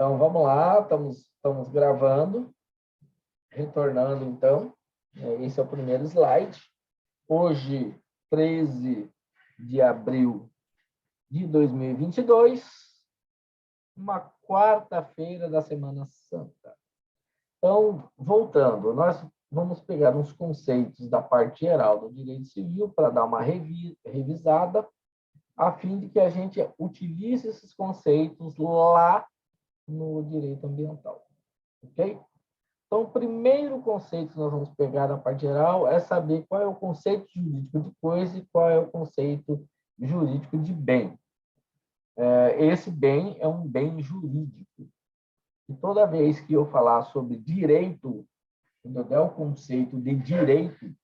Então, vamos lá, estamos gravando, retornando, então. Esse é o primeiro slide. Hoje, 13 de abril de 2022, uma quarta-feira da Semana Santa. Então, voltando, nós vamos pegar uns conceitos da parte geral do direito civil para dar uma revisada, a fim de que a gente utilize esses conceitos lá no direito ambiental, ok? Então, o primeiro conceito que nós vamos pegar na parte geral é saber qual é o conceito jurídico de coisa e qual é o conceito jurídico de bem. Esse bem é um bem jurídico. E toda vez que eu falar sobre direito, quando eu der o conceito de direito,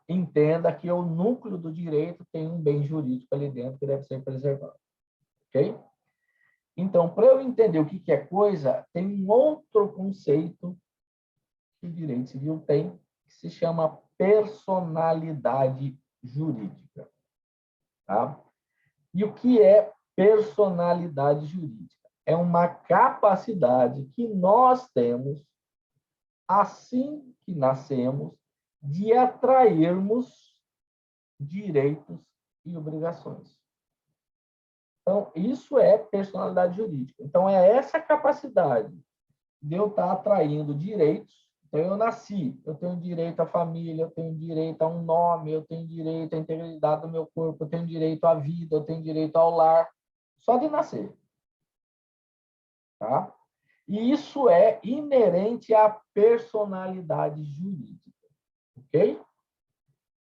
entenda que o núcleo do direito tem um bem jurídico ali dentro que deve ser preservado, ok? Então, para eu entender o que é coisa, tem um outro conceito que o direito civil tem, que se chama personalidade jurídica. Tá? E o que é personalidade jurídica? É uma capacidade que nós temos, assim que nascemos, de atrairmos direitos e obrigações. Então, isso é personalidade jurídica. Então, é essa capacidade de eu estar atraindo direitos. Então, eu nasci, eu tenho direito à família, eu tenho direito a um nome, eu tenho direito à integridade do meu corpo, eu tenho direito à vida, eu tenho direito ao lar, só de nascer. Tá? E isso é inerente à personalidade jurídica. Ok?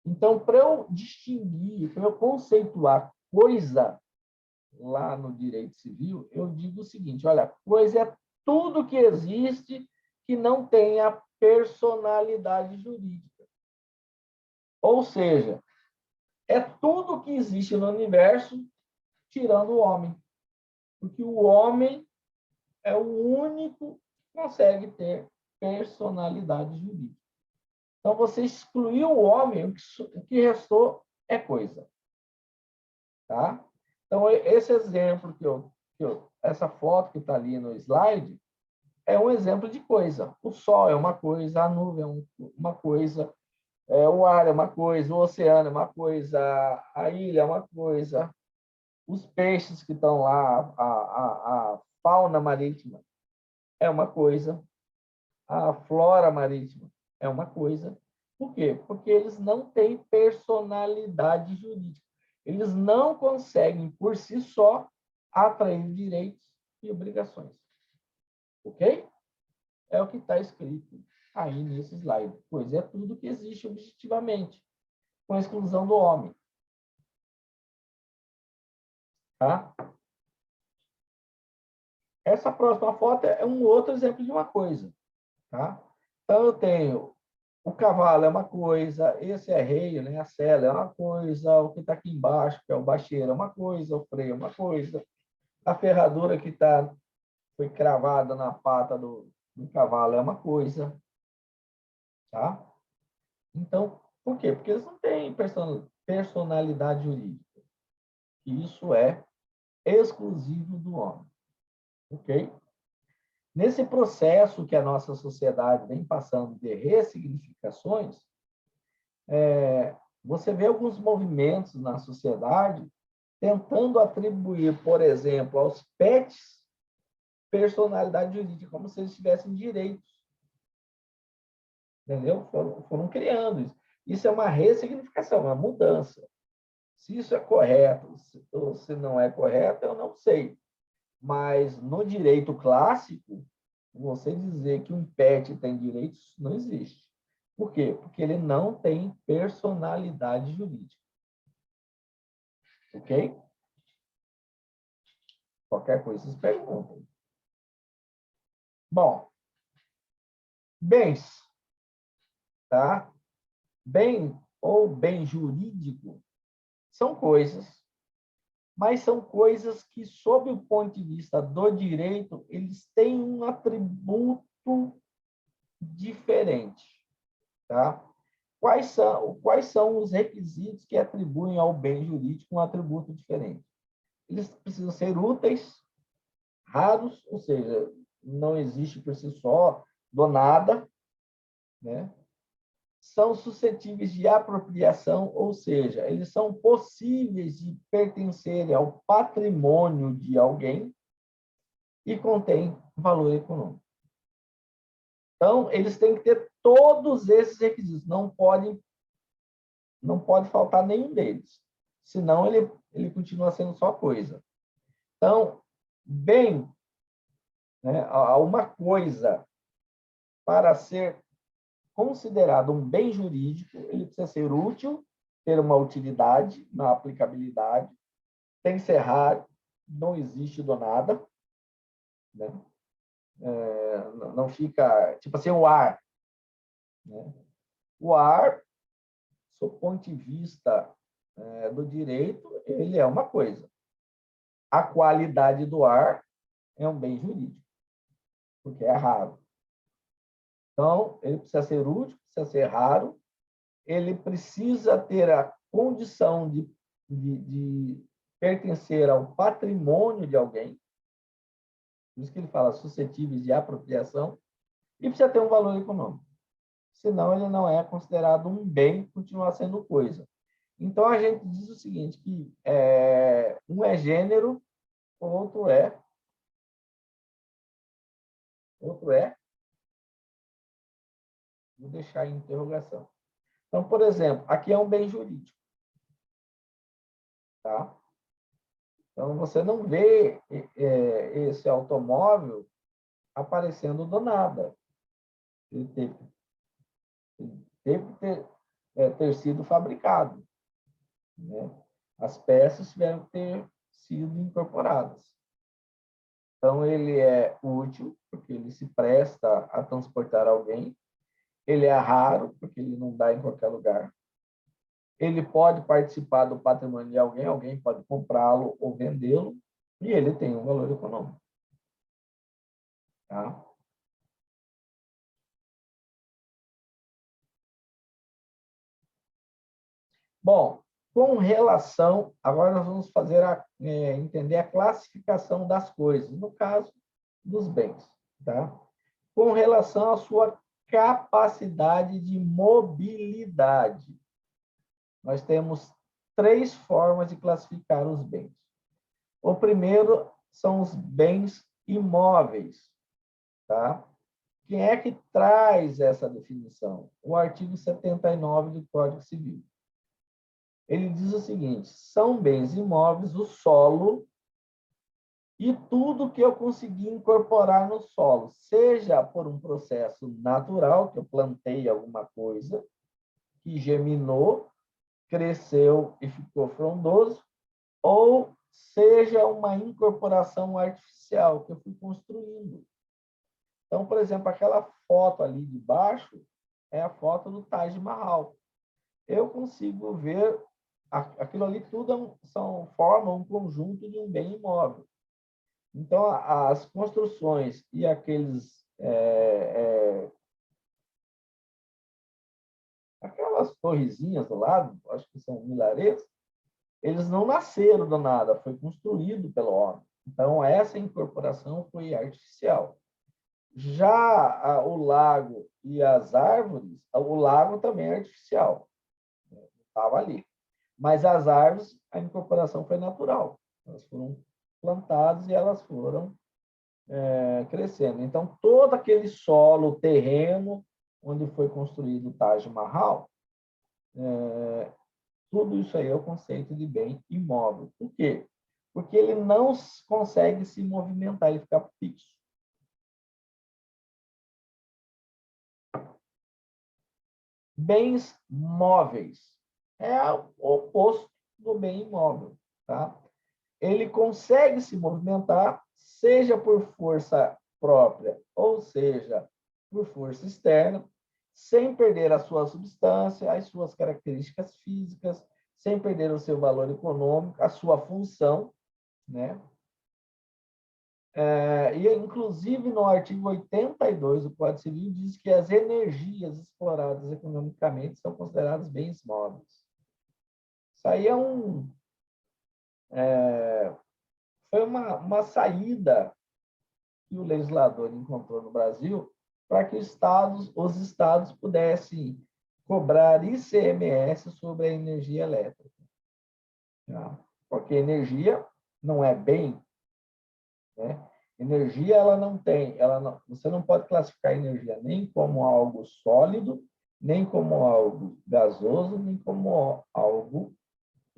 Então, para eu distinguir, para eu conceituar coisa lá no direito civil, eu digo o seguinte, olha, coisa é tudo que existe que não tenha personalidade jurídica. Ou seja, é tudo que existe no universo, tirando o homem. Porque o homem é o único que consegue ter personalidade jurídica. Então, você excluiu o homem, o que restou é coisa. Tá? Então, esse exemplo essa foto que está ali no slide, é um exemplo de coisa. O sol é uma coisa, a nuvem é uma coisa, o ar é uma coisa, o oceano é uma coisa, a ilha é uma coisa, os peixes que estão lá, a fauna marítima é uma coisa, a flora marítima é uma coisa. Por quê? Porque eles não têm personalidade jurídica. Eles não conseguem, por si só, atrair direitos e obrigações. Ok? É o que está escrito aí nesse slide. Pois é tudo que existe objetivamente, com a exclusão do homem. Tá? Essa próxima foto é um outro exemplo de uma coisa. Tá? Então, eu tenho o cavalo é uma coisa, esse é rei, né? A sela é uma coisa, o que está aqui embaixo, que é o bacheiro, é uma coisa, o freio é uma coisa, a ferradura que foi cravada na pata do cavalo é uma coisa. Tá? Então, por quê? Porque eles não têm personalidade jurídica. E isso é exclusivo do homem. Ok? Nesse processo que a nossa sociedade vem passando de ressignificações, você vê alguns movimentos na sociedade tentando atribuir, por exemplo, aos pets personalidade jurídica, como se eles tivessem direitos. Entendeu? Foram criando isso. Isso é uma ressignificação, uma mudança. Se isso é correto ou se não é correto, eu não sei. Mas no direito clássico, você dizer que um pet tem direitos não existe. Por quê? Porque ele não tem personalidade jurídica. Ok? Qualquer coisa, vocês perguntam. Bom, bens, tá? Bem ou bem jurídico são coisas, mas são coisas que, sob o ponto de vista do direito, eles têm um atributo diferente, tá? Quais são os requisitos que atribuem ao bem jurídico um atributo diferente? Eles precisam ser úteis, raros, ou seja, não existe por si só, do nada, né? São suscetíveis de apropriação, ou seja, eles são possíveis de pertencerem ao patrimônio de alguém e contêm valor econômico. Então, eles têm que ter todos esses requisitos, não pode faltar nenhum deles, senão ele continua sendo só coisa. Então, bem, né, uma coisa, para ser considerado um bem jurídico, ele precisa ser útil, ter uma utilidade, uma aplicabilidade, tem que ser raro, não existe do nada, né? Não fica, tipo assim, o ar, né? O ar, do ponto de vista do direito, ele é uma coisa. A qualidade do ar é um bem jurídico, porque é raro. Então, ele precisa ser útil, precisa ser raro, ele precisa ter a condição de pertencer ao patrimônio de alguém, por isso que ele fala suscetíveis de apropriação, e precisa ter um valor econômico. Senão, ele não é considerado um bem, continua sendo coisa. Então, a gente diz o seguinte, que um é gênero, o outro é vou deixar em interrogação. Então, por exemplo, aqui é um bem jurídico. Tá? Então, você não vê esse automóvel aparecendo do nada. Ele teve que ter sido fabricado, né? As peças tiveram que ter sido incorporadas. Então, ele é útil, porque ele se presta a transportar alguém. Ele é raro, porque ele não dá em qualquer lugar. Ele pode participar do patrimônio de alguém, alguém pode comprá-lo ou vendê-lo, e ele tem um valor econômico. Tá? Bom, com relação, agora nós vamos fazer entender a classificação das coisas, no caso dos bens. Tá? Com relação à sua capacidade de mobilidade, nós temos 3 formas de classificar os bens. O primeiro são os bens imóveis. Tá? Quem é que traz essa definição? O artigo 79 do Código Civil. Ele diz o seguinte: são bens imóveis o solo e tudo que eu consegui incorporar no solo, seja por um processo natural, que eu plantei alguma coisa, que germinou, cresceu e ficou frondoso, ou seja uma incorporação artificial que eu fui construindo. Então, por exemplo, aquela foto ali de baixo é a foto do Taj Mahal. Eu consigo ver aquilo ali tudo forma um conjunto de um bem imóvel. Então, as construções e aquelas torrezinhas do lado, acho que são milares, eles não nasceram do nada, foi construído pelo homem. Então, essa incorporação foi artificial. Já o lago e as árvores, o lago também é artificial, estava ali. Mas as árvores, a incorporação foi natural. Elas foram plantadas e elas foram crescendo. Então, todo aquele solo, terreno, onde foi construído o Taj Mahal, tudo isso aí é o conceito de bem imóvel. Por quê? Porque ele não consegue se movimentar, ele fica fixo. Bens móveis é o oposto do bem imóvel. Tá? Ele consegue se movimentar, seja por força própria, ou seja, por força externa, sem perder a sua substância, as suas características físicas, sem perder o seu valor econômico, a sua função, né? E, inclusive, no artigo 82 do Código Civil, diz que as energias exploradas economicamente são consideradas bens móveis. Isso aí foi uma saída que o legislador encontrou no Brasil para que os estados pudessem cobrar ICMS sobre a energia elétrica. Tá? Porque energia não é bem, né? Energia, ela não tem, você não pode classificar energia nem como algo sólido, nem como algo gasoso, nem como algo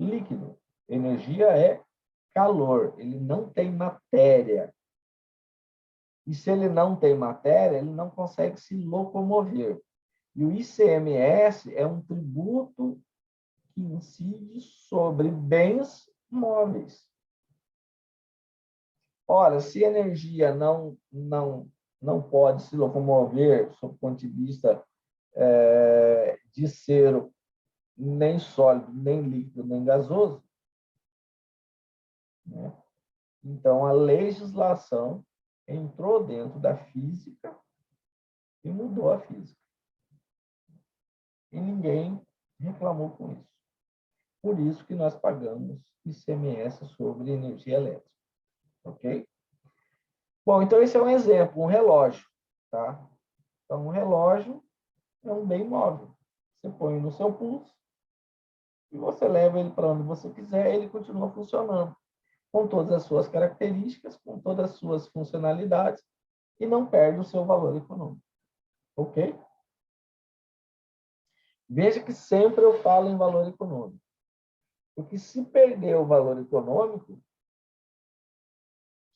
líquido. Energia é calor, ele não tem matéria. E se ele não tem matéria, ele não consegue se locomover. E o ICMS é um tributo que incide sobre bens móveis. Ora, se a energia não pode se locomover, sob o ponto de vista de ser nem sólido, nem líquido, nem gasoso, né? Então a legislação entrou dentro da física e mudou a física. E ninguém reclamou com isso. Por isso que nós pagamos ICMS sobre energia elétrica. Ok? Bom, então esse é um exemplo, um relógio. Tá? Então, um relógio é um bem móvel. Você põe no seu pulso e você leva ele para onde você quiser, ele continua funcionando, com todas as suas características, com todas as suas funcionalidades, e não perde o seu valor econômico. Ok? Veja que sempre eu falo em valor econômico. Porque se perder o valor econômico,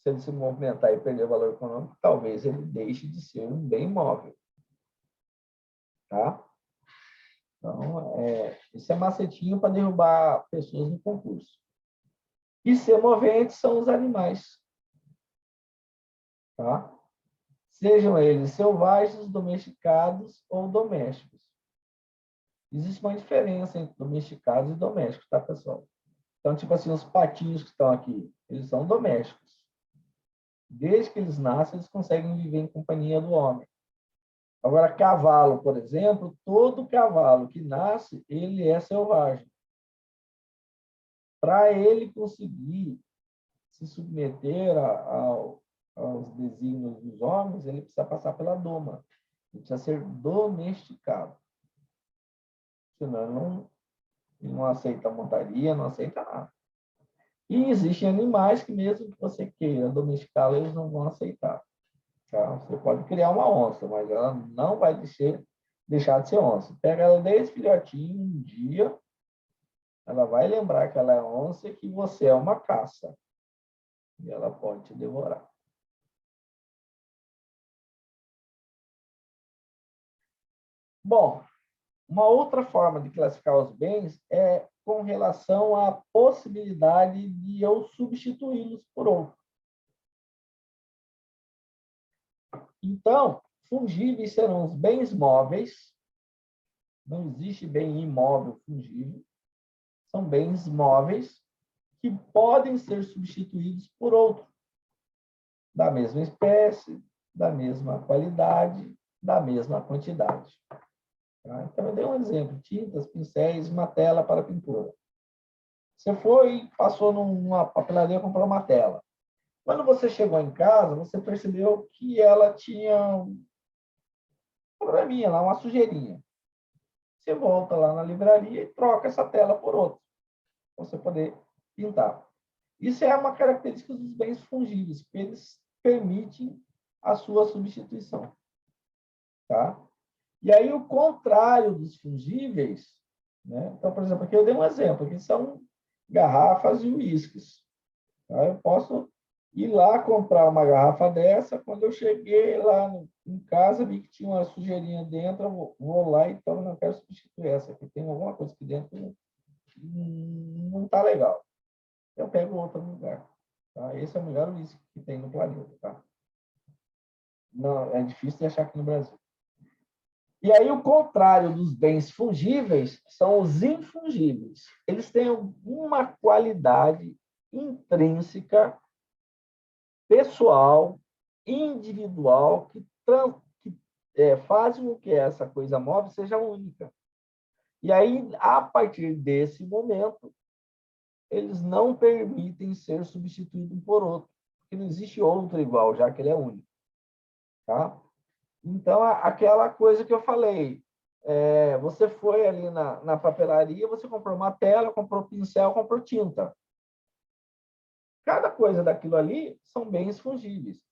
se ele se movimentar e perder o valor econômico, talvez ele deixe de ser um bem móvel. Tá? Então, isso é macetinho para derrubar pessoas no concurso. E semoventes são os animais. Tá? Sejam eles selvagens, domesticados ou domésticos. Existe uma diferença entre domesticados e domésticos, tá, pessoal? Então, tipo assim, os patinhos que estão aqui, eles são domésticos. Desde que eles nascem, eles conseguem viver em companhia do homem. Agora, cavalo, por exemplo, todo cavalo que nasce, ele é selvagem. Para ele conseguir se submeter aos desígnios dos homens, ele precisa passar pela doma. Ele precisa ser domesticado. Senão, ele não aceita a montaria, não aceita nada. E existem animais que, mesmo que você queira domesticá-los, eles não vão aceitar. Tá? Você pode criar uma onça, mas ela não vai deixar de ser onça. Pega ela desde filhotinho, um dia, ela vai lembrar que ela é onça e que você é uma caça. E ela pode te devorar. Bom, uma outra forma de classificar os bens é com relação à possibilidade de eu substituí-los por outro. Então, fungíveis serão os bens móveis. Não existe bem imóvel fungível. São bens móveis que podem ser substituídos por outro, da mesma espécie, da mesma qualidade, da mesma quantidade. Tá? Então, eu dei um exemplo: tintas, pincéis, uma tela para pintura. Você foi, passou numa papelaria e comprou uma tela. Quando você chegou em casa, você percebeu que ela tinha um probleminha lá, uma sujeirinha. Você volta lá na livraria e troca essa tela por outra, para você poder pintar. Isso é uma característica dos bens fungíveis, que eles permitem a sua substituição. Tá? E aí, o contrário dos fungíveis, né? Então, por exemplo, aqui eu dei um exemplo, aqui são garrafas de uísques. Tá? Eu posso ir lá comprar uma garrafa dessa, quando eu cheguei lá em casa, vi que tinha uma sujeirinha dentro, eu vou lá e então não quero substituir essa, aqui tem alguma coisa aqui dentro que não está legal. Eu pego outra no lugar. Tá? Esse é o melhor uísque que tem no planeta. Tá? Não, é difícil de achar aqui no Brasil. E aí, o contrário dos bens fungíveis são os infungíveis. Eles têm alguma qualidade intrínseca, pessoal, individual, que fazem com que essa coisa móvel seja única. E aí, a partir desse momento, eles não permitem ser substituídos por outro. que não existe outro igual, já que ele é único. Tá? Então, aquela coisa que eu falei, você foi ali na papelaria, você comprou uma tela, comprou pincel, comprou tinta. Cada coisa daquilo ali são bens fungíveis.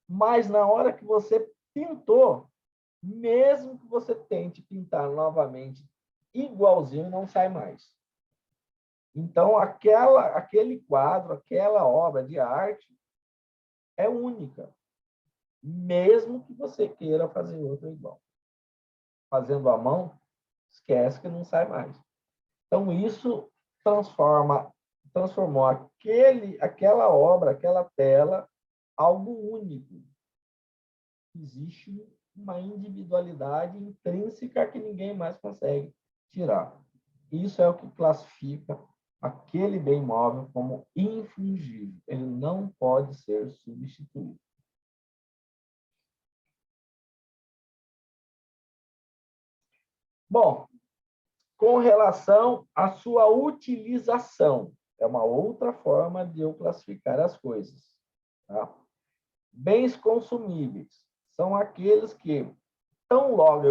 Mas na hora que você pintou, mesmo que você tente pintar novamente igualzinho, não sai mais. Então, aquele quadro, aquela obra de arte é única, mesmo que você queira fazer outra igual. Fazendo à mão, esquece que não sai mais. Então, isso transformou aquela obra, aquela tela, algo único. Existe uma individualidade intrínseca que ninguém mais consegue tirar. Isso é o que classifica aquele bem móvel como infungível. Ele não pode ser substituído. Bom, com relação à sua utilização, é uma outra forma de eu classificar as coisas. Tá? Bens consumíveis são aqueles que, tão logo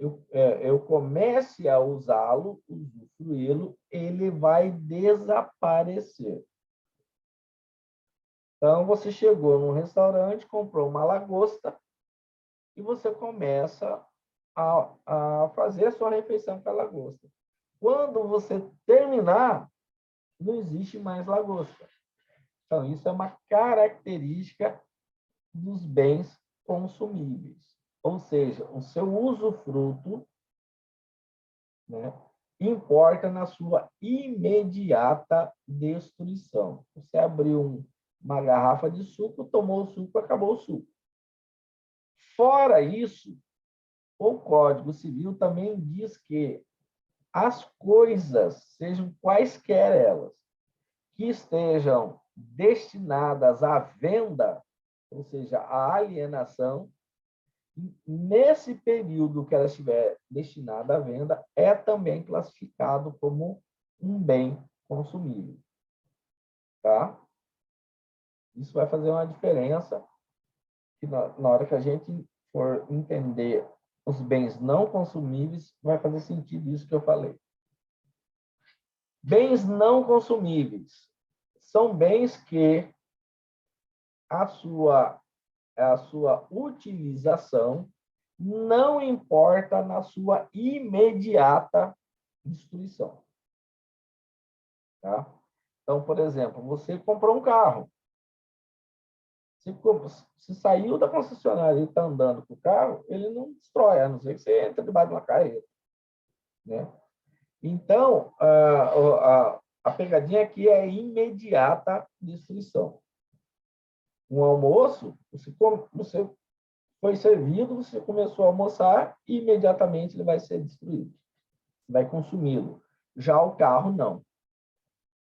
eu comece a usá-lo, usufruí-lo, ele vai desaparecer. Então, você chegou num restaurante, comprou uma lagosta e você começa a fazer a sua refeição com a lagosta. Quando você terminar, não existe mais lagosta. Então, isso é uma característica dos bens consumíveis. Ou seja, o seu usufruto, né, importa na sua imediata destruição. Você abriu uma garrafa de suco, tomou o suco, acabou o suco. Fora isso, o Código Civil também diz que as coisas, sejam quaisquer elas, que estejam destinadas à venda, ou seja, à alienação, nesse período que ela estiver destinada à venda, é também classificado como um bem consumível. Tá? Isso vai fazer uma diferença que na hora que a gente for entender os bens não consumíveis, vai fazer sentido isso que eu falei. Bens não consumíveis são bens que a sua utilização não importa na sua imediata destruição. Tá? Então, por exemplo, você comprou um carro. Se saiu da concessionária e está andando com o carro, ele não destrói, a não ser que você entre debaixo de uma carreta. Né? Então, a pegadinha aqui é imediata destruição. Um almoço, você foi servido, você começou a almoçar e imediatamente ele vai ser destruído. Vai consumi-lo. Já o carro, não.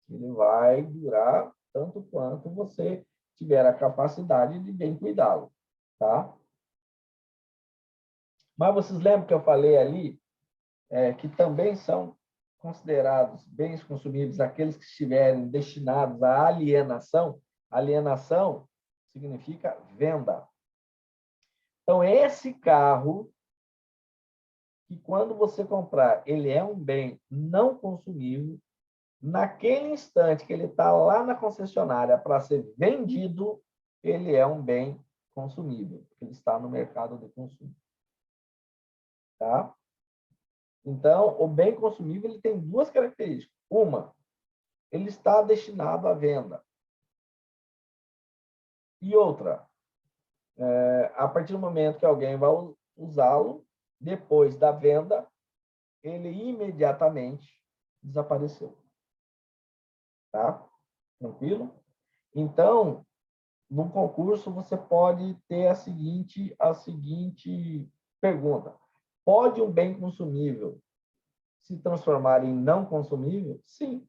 Ele vai durar tanto quanto você tiver a capacidade de bem cuidá-lo. Tá? Mas vocês lembram que eu falei ali que também são considerados bens consumíveis aqueles que estiverem destinados à alienação? Alienação significa venda. Então, esse carro, que quando você comprar, ele é um bem não consumível, naquele instante que ele está lá na concessionária para ser vendido, ele é um bem consumível, ele está no mercado de consumo. Tá? Então, o bem consumível ele tem duas características. Uma, ele está destinado à venda. E outra, a partir do momento que alguém vai usá-lo, depois da venda, ele imediatamente desapareceu. Tá? Tranquilo? Então, num concurso, você pode ter a seguinte pergunta. Pode um bem consumível se transformar em não consumível? Sim.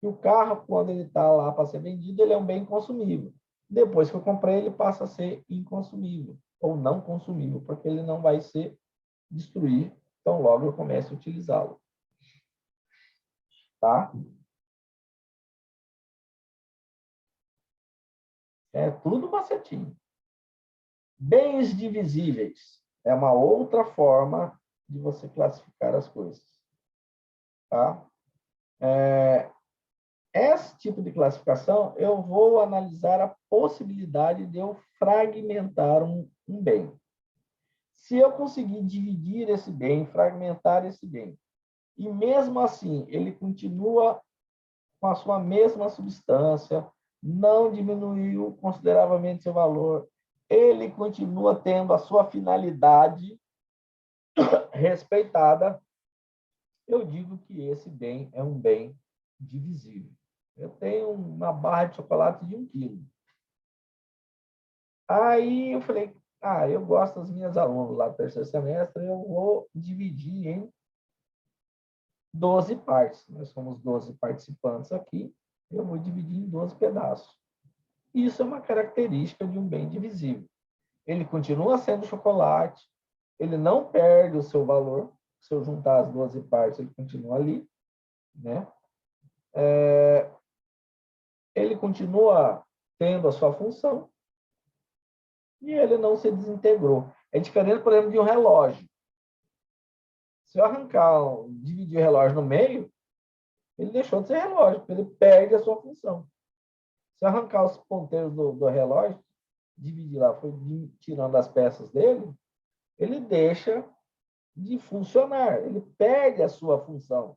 E o carro, quando ele está lá para ser vendido, ele é um bem consumível. Depois que eu comprei, ele passa a ser inconsumível ou não consumível, porque ele não vai ser destruir tão logo eu comece a utilizá-lo. Tá? É tudo macetinho. Bens divisíveis é uma outra forma de você classificar as coisas. Tá? Esse tipo de classificação, eu vou analisar a possibilidade de eu fragmentar um bem. Se eu conseguir dividir esse bem, fragmentar esse bem, e mesmo assim ele continua com a sua mesma substância, não diminuiu consideravelmente seu valor, ele continua tendo a sua finalidade respeitada, eu digo que esse bem é um bem divisível. Eu tenho uma barra de chocolate de 1 quilo. Aí eu falei, eu gosto das minhas alunas lá do terceiro semestre, eu vou dividir em 12 partes. Nós somos 12 participantes aqui, eu vou dividir em 12 pedaços. Isso é uma característica de um bem divisível. Ele continua sendo chocolate, ele não perde o seu valor. Se eu juntar as 12 partes, ele continua ali, né? Ele continua tendo a sua função e ele não se desintegrou. É diferente, por exemplo, de um relógio. Se eu dividir o relógio no meio, ele deixou de ser relógio, porque ele perde a sua função. Se eu arrancar os ponteiros do relógio, dividir lá, foi tirando as peças dele, ele deixa de funcionar, ele perde a sua função.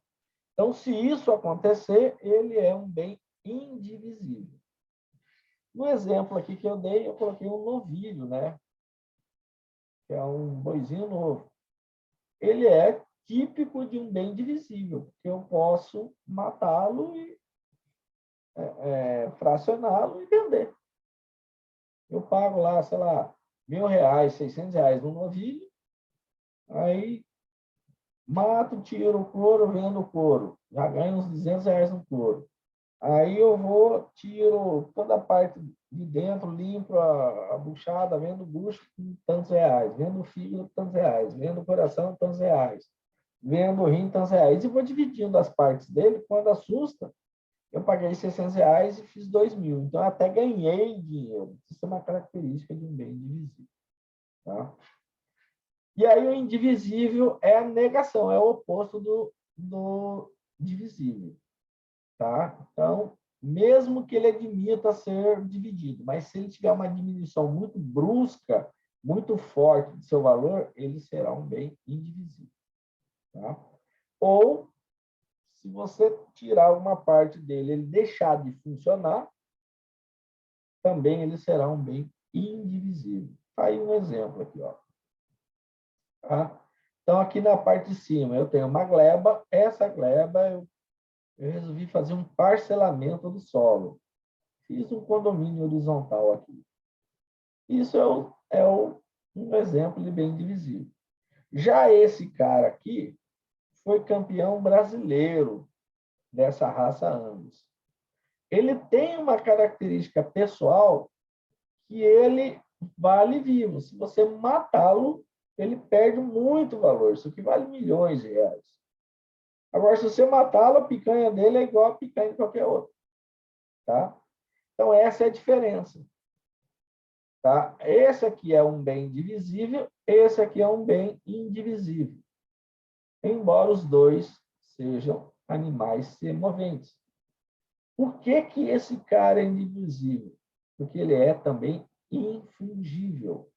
Então, se isso acontecer, ele é um bem indivisível. No exemplo aqui que eu dei, eu coloquei um novilho, né? Que é um boizinho novo. Ele é típico de um bem divisível, porque eu posso matá-lo e fracioná-lo e vender. Eu pago lá, sei lá, R$ 1.000, R$ 600 no novilho, aí mato, tiro o couro, vendo o couro, já ganho uns R$ 200 no couro. Aí eu vou, tiro toda a parte de dentro, limpo a buchada, vendo o bucho com tantos reais, vendo o fígado tantos reais, vendo o coração tantos reais, vendo o rim tantos reais. E vou dividindo as partes dele, quando assusta, eu paguei R$ 600 e fiz 2.000. Então, eu até ganhei dinheiro. Isso é uma característica de um bem divisível. Tá? E aí, o indivisível é a negação, é o oposto do divisível. Tá? Então, mesmo que ele admita ser dividido, mas se ele tiver uma diminuição muito brusca, muito forte de seu valor, ele será um bem indivisível. Tá? Ou, se você tirar uma parte dele, ele deixar de funcionar, também ele será um bem indivisível. Tá aí um exemplo aqui, ó. Tá? Então, aqui na parte de cima, eu tenho uma gleba. Essa gleba, eu resolvi fazer um parcelamento do solo. Fiz um condomínio horizontal aqui. Isso um exemplo de bem divisível. Já esse cara aqui foi campeão brasileiro dessa raça Angus. Ele tem uma característica pessoal que ele vale vivo. Se você matá-lo, ele perde muito valor. Isso aqui vale milhões de reais. Agora, se você matá-lo, a picanha dele é igual a picanha de qualquer outro. Tá? Então, essa é a diferença. Tá? Esse aqui é um bem divisível, esse aqui é um bem indivisível. Embora os dois sejam animais semoventes. Por que que esse cara é indivisível? Porque ele é também infungível.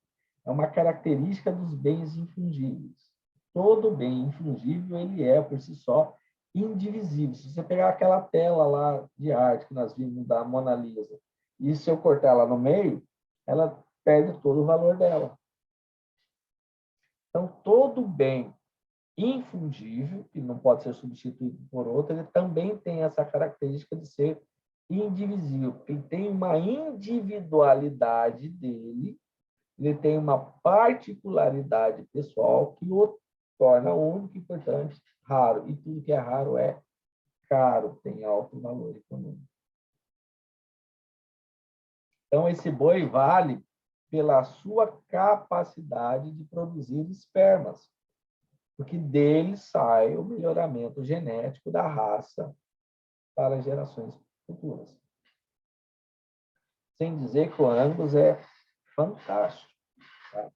É uma característica dos bens infungíveis. Todo bem infungível, ele é, por si só, indivisível. Se você pegar aquela tela lá de arte que nós vimos da Mona Lisa, e se eu cortar ela no meio, ela perde todo o valor dela. Então, todo bem infungível, que não pode ser substituído por outro, ele também tem essa característica de ser indivisível. Ele tem uma individualidade dele, ele tem uma particularidade pessoal que o torna único, importante, raro. E tudo que é raro é caro, tem alto valor econômico. Então, esse boi vale pela sua capacidade de produzir espermas, porque dele sai o melhoramento genético da raça para gerações futuras. sem dizer que o Angus é fantástico. Tá?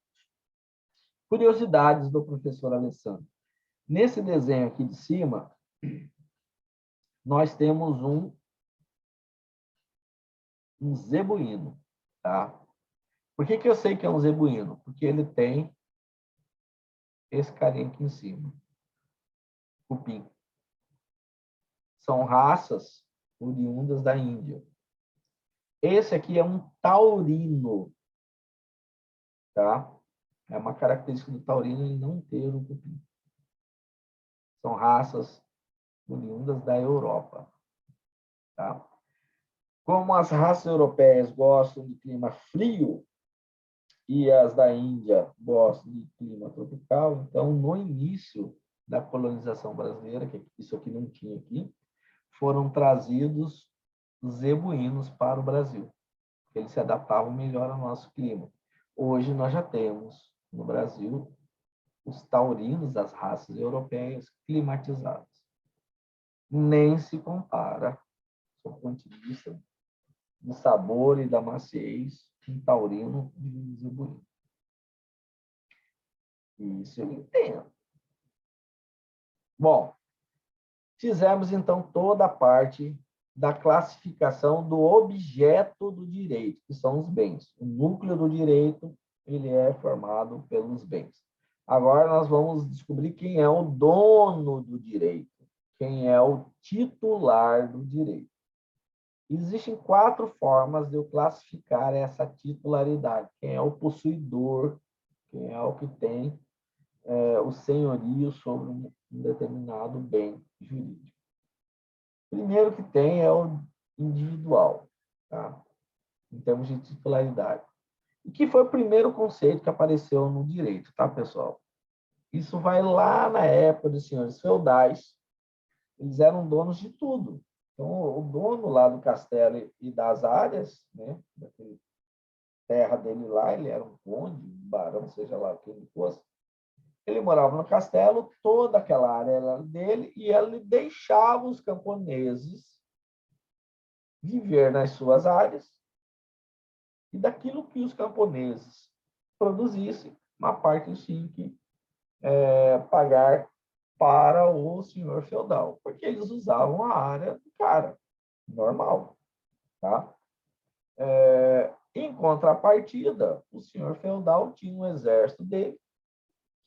Curiosidades do professor Alessandro. Nesse desenho aqui de cima, nós temos um zebuíno. Tá? Por que eu sei que é um zebuíno? Porque ele tem esse carinha aqui em cima. Cupim. São raças oriundas da Índia. Esse aqui é um taurino. Tá? É uma característica do taurino ele não ter o cupim. São raças oriundas da Europa. Tá? Como as raças europeias gostam de clima frio e as da Índia gostam de clima tropical, então, no início da colonização brasileira, que isso aqui não tinha aqui, foram trazidos os zebuínos para o Brasil, porque eles se adaptavam melhor ao nosso clima. Hoje, nós já temos, no Brasil, os taurinos das raças europeias climatizados. Nem se compara, do ponto de vista do sabor e da maciez, um taurino de um zebuíno. Isso eu entendo. Bom, fizemos então toda a parte da classificação do objeto do direito, que são os bens. O núcleo do direito, ele é formado pelos bens. Agora nós vamos descobrir quem é o dono do direito, quem é o titular do direito. Existem 4 formas de eu classificar essa titularidade. Quem é o possuidor, quem é o que tem o senhorio sobre um determinado bem jurídico. Primeiro que tem é o individual, tá? Em termos de titularidade. E que foi o primeiro conceito que apareceu no direito, tá, pessoal? Isso vai lá na época dos senhores feudais. Eles eram donos de tudo. Então, o dono lá do castelo e das áreas, né, daquela terra dele lá, ele era um conde, um barão, seja lá quem ele fosse. Ele morava no castelo, toda aquela área era dele, e ele deixava os camponeses viver nas suas áreas, e daquilo que os camponeses produzissem, uma parte eles tinham que pagar para o senhor feudal, porque eles usavam a área do cara, normal. Tá? Em contrapartida, o senhor feudal tinha um exército dele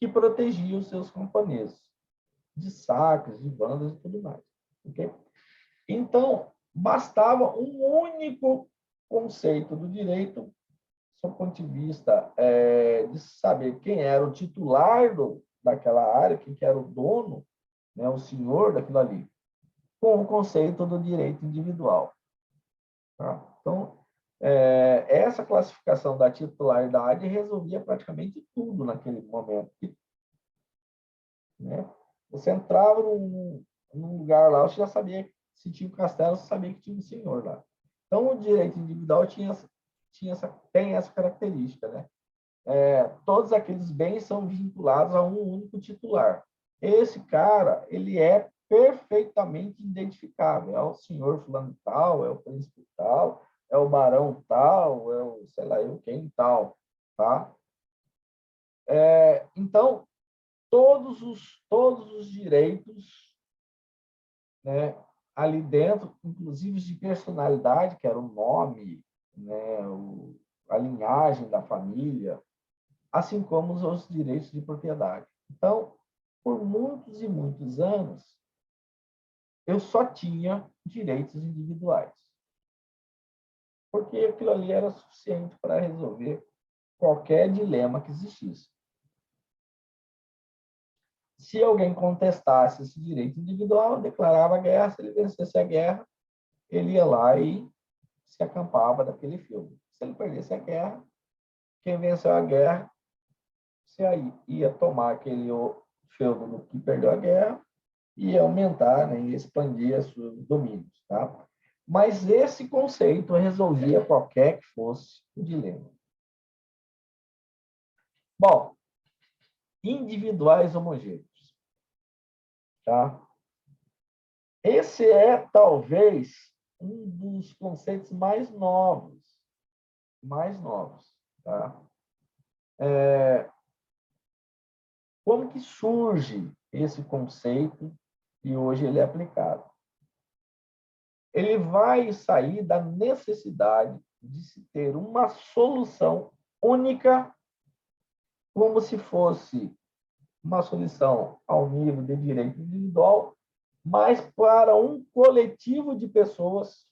que protegia os seus camponeses de saques, de bandas e tudo mais. Okay? Então, bastava um único conceito do direito, do ponto de vista de saber quem era o titular daquela área, quem que era o dono, né, o senhor daquilo ali, com o conceito do direito individual. Tá? Então, essa classificação da titularidade resolvia praticamente tudo naquele momento. Né? Você entrava num lugar lá, você já sabia se tinha um castelo, você sabia que tinha um senhor lá. Então, o direito individual tem essa característica. Né? Todos aqueles bens são vinculados a um único titular. Esse cara, ele é perfeitamente identificável. É o senhor fulano tal, é o príncipe tal, é o barão tal, é o sei lá eu quem tal, tá? Então, todos os direitos, né, ali dentro, inclusive de personalidade, que era o nome, né, a linhagem da família, assim como os direitos de propriedade. Então, por muitos e muitos anos, eu só tinha direitos individuais, porque aquilo ali era suficiente para resolver qualquer dilema que existisse. Se alguém contestasse esse direito individual, declarava guerra. Se ele vencesse a guerra, ele ia lá e se acampava daquele feudo. Se ele perdesse a guerra, quem venceu a guerra se aí ia tomar aquele feudo do que perdeu a guerra e aumentar, né, e expandir os seus domínios. Tá? Mas esse conceito resolvia qualquer que fosse o dilema. Bom, individuais homogêneos. Tá? Esse é, talvez, um dos conceitos mais novos mais novos. Tá? Como que surge esse conceito e hoje ele é aplicado? Ele vai sair da necessidade de se ter uma solução única, como se fosse uma solução ao nível de direito individual, mas para um coletivo de pessoas,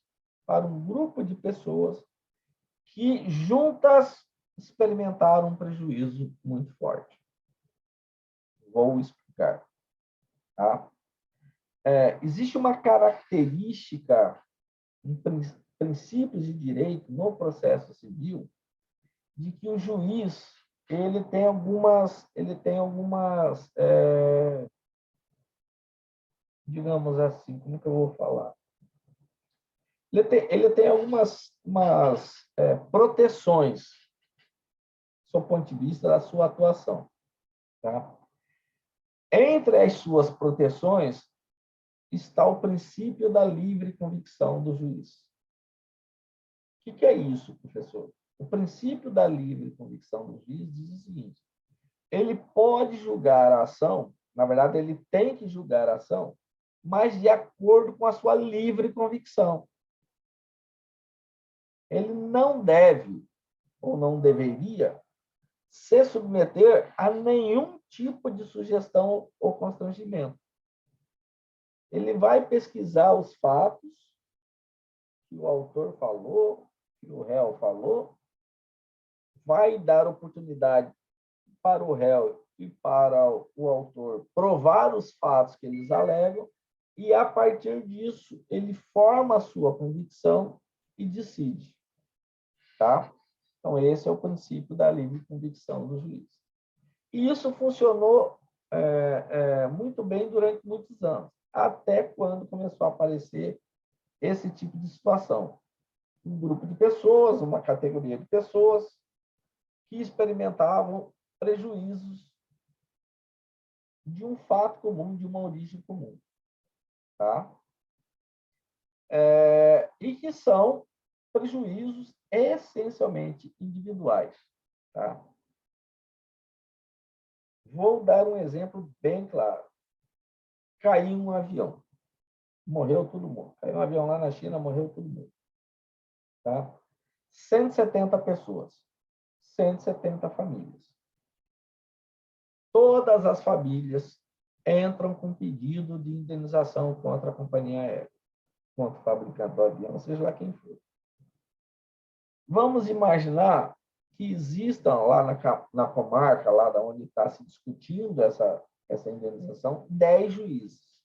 para um grupo de pessoas que juntas experimentaram um prejuízo muito forte. Vou explicar. Tá? Existe uma característica em princípios de direito no processo civil de que o juiz ele tem algumas digamos assim, como que eu vou falar? Ele tem algumas proteções do ponto de vista da sua atuação. Tá? Entre as suas proteções está o princípio da livre convicção do juiz. O que é isso, professor? O princípio da livre convicção do juiz diz o seguinte: ele pode julgar a ação, na verdade, ele tem que julgar a ação, mas de acordo com a sua livre convicção. Ele não deve, ou não deveria, se submeter a nenhum tipo de sugestão ou constrangimento. Ele vai pesquisar os fatos que o autor falou, que o réu falou, vai dar oportunidade para o réu e para o autor provar os fatos que eles alegam, e, a partir disso, ele forma a sua convicção e decide. Tá? Então, esse é o princípio da livre convicção do juiz. E isso funcionou muito bem durante muitos anos, até quando começou a aparecer esse tipo de situação. Um grupo de pessoas, uma categoria de pessoas que experimentavam prejuízos de um fato comum, de uma origem comum. Tá? E que são prejuízos essencialmente individuais. Tá? Vou dar um exemplo bem claro. Caiu um avião. Morreu todo mundo. Caiu um avião lá na China, morreu todo mundo. Tá? 170 pessoas. 170 famílias. Todas as famílias entram com pedido de indenização contra a companhia aérea, contra o fabricante do avião, seja lá quem for. Vamos imaginar que existam lá na comarca, lá onde está se discutindo essa indenização, 10 juízes.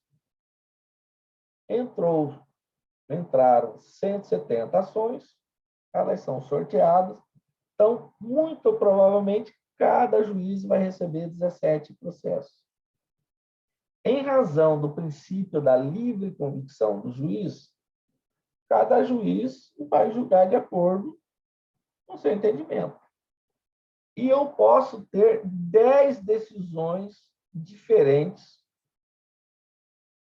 Entraram 170 ações, elas são sorteadas, então, muito provavelmente, cada juiz vai receber 17 processos. Em razão do princípio da livre convicção do juiz, cada juiz vai julgar de acordo com seu entendimento. E eu posso ter 10 decisões diferentes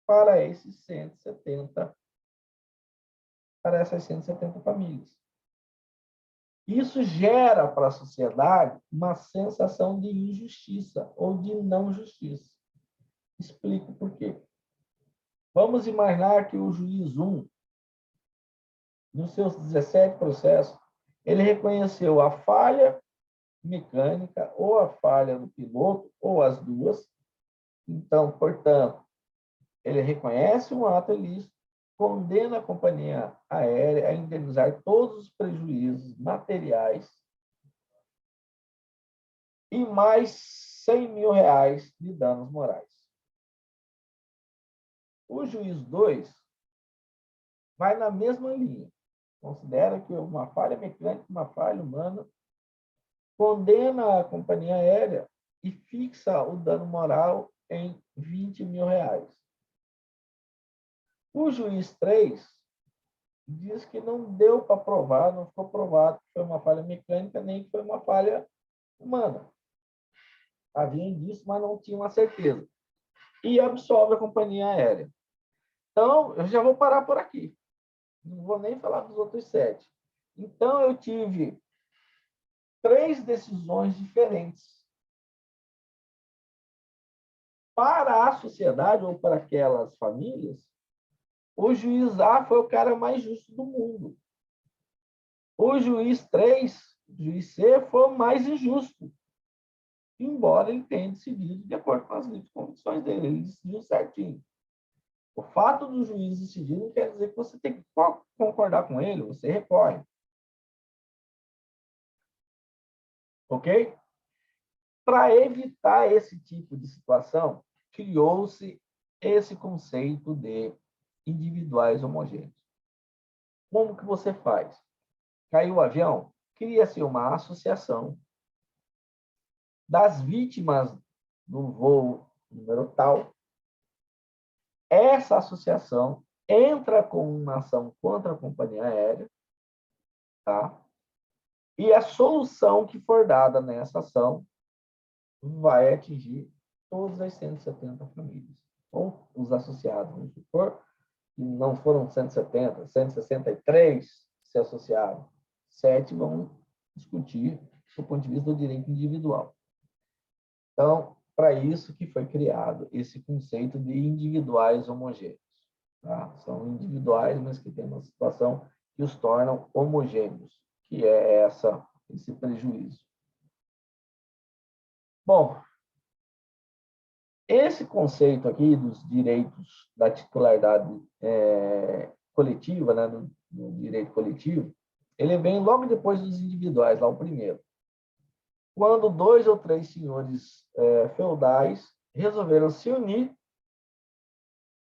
para essas 170 famílias. Isso gera para a sociedade uma sensação de injustiça ou de não justiça. Explico por quê. Vamos imaginar que o juiz 1, nos seus 17 processos, ele reconheceu a falha mecânica ou a falha do piloto, ou as duas. Então, portanto, ele reconhece um ato ilícito, condena a companhia aérea a indenizar todos os prejuízos materiais e mais R$100 mil de danos morais. O juiz 2 vai na mesma linha. Considera que uma falha mecânica, uma falha humana, condena a companhia aérea e fixa o dano moral em R$20 mil. O juiz 3 diz que não deu para provar, não ficou provado que foi uma falha mecânica, nem que foi uma falha humana. Havia indício, mas não tinha uma certeza. E absolve a companhia aérea. Então, eu já vou parar por aqui. Não vou nem falar dos outros 7. Então, eu tive 3 decisões diferentes. Para a sociedade ou para aquelas famílias, o juiz A foi o cara mais justo do mundo. O juiz 3, o juiz C, foi o mais injusto, embora ele tenha decidido de acordo com as livres convicções dele, ele decidiu certinho. O fato do juiz decidir não quer dizer que você tem que concordar com ele, você recorre. Ok? Para evitar esse tipo de situação, criou-se esse conceito de individuais homogêneos. Como que você faz? Caiu o avião, cria-se uma associação das vítimas do voo número tal. Essa associação entra com uma ação contra a companhia aérea, tá? E a solução que for dada nessa ação vai atingir todas as 170 famílias. Ou os associados, vamos supor, que não foram 170, 163 se associaram. 7 vão discutir do ponto de vista do direito individual. Então, para isso que foi criado esse conceito de individuais homogêneos. Tá? São individuais, mas que têm uma situação que os tornam homogêneos, que é esse prejuízo. Bom, esse conceito aqui dos direitos da titularidade coletiva, né, do direito coletivo, ele vem logo depois dos individuais, lá o primeiro. Quando 2 ou 3 senhores feudais resolveram se unir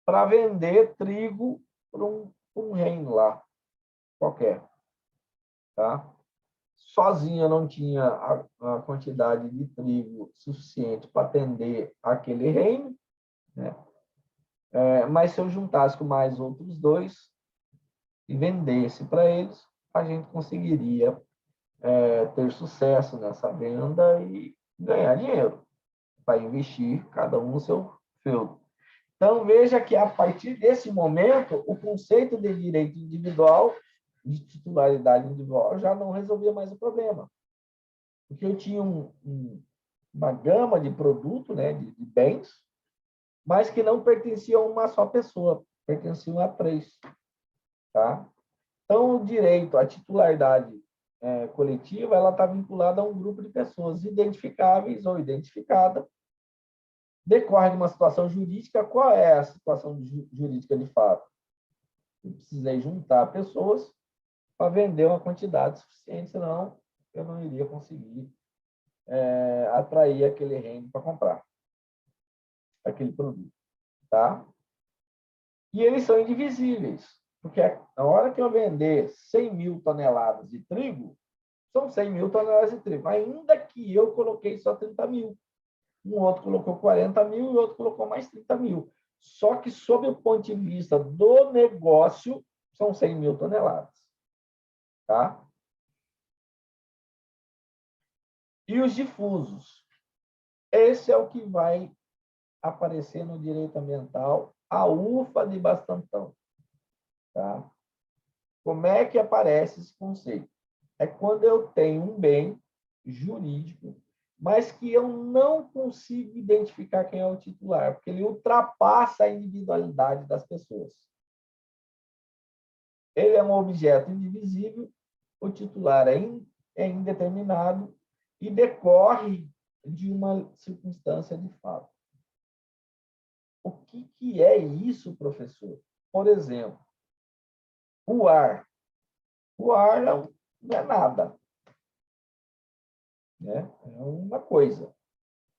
para vender trigo para um reino lá, qualquer. Tá? Sozinho eu não tinha a quantidade de trigo suficiente para atender aquele reino, né? Mas se eu juntasse com mais outros 2 e vendesse para eles, a gente conseguiria ter sucesso nessa venda e ganhar dinheiro para investir cada um no seu feudo. Então, veja que a partir desse momento, o conceito de direito individual, de titularidade individual, já não resolvia mais o problema. Porque eu tinha uma gama de produto, né, de bens, mas que não pertenciam a uma só pessoa, pertenciam a 3. Tá? Então, o direito à titularidade coletiva, ela está vinculada a um grupo de pessoas identificáveis ou identificada, decorre de uma situação jurídica. Qual é a situação jurídica de fato? Eu precisei juntar pessoas para vender uma quantidade suficiente, senão eu não iria conseguir atrair aquele reino para comprar aquele produto. Tá? E eles são indivisíveis, porque na hora que eu vender 100 mil toneladas de trigo, são 100 mil toneladas de trigo, ainda que eu coloquei só 30 mil. Um outro colocou 40 mil e outro colocou mais 30 mil. Só que, sob o ponto de vista do negócio, são 100 mil toneladas. Tá? E os difusos? Esse é o que vai aparecer no direito ambiental, a UFA de Bastantão. Tá? Como é que aparece esse conceito? É quando eu tenho um bem jurídico, mas que eu não consigo identificar quem é o titular, porque ele ultrapassa a individualidade das pessoas. Ele é um objeto indivisível, o titular é indeterminado e decorre de uma circunstância de fato. O que é isso, professor? Por exemplo, o ar. O ar não é nada. Né? É uma coisa.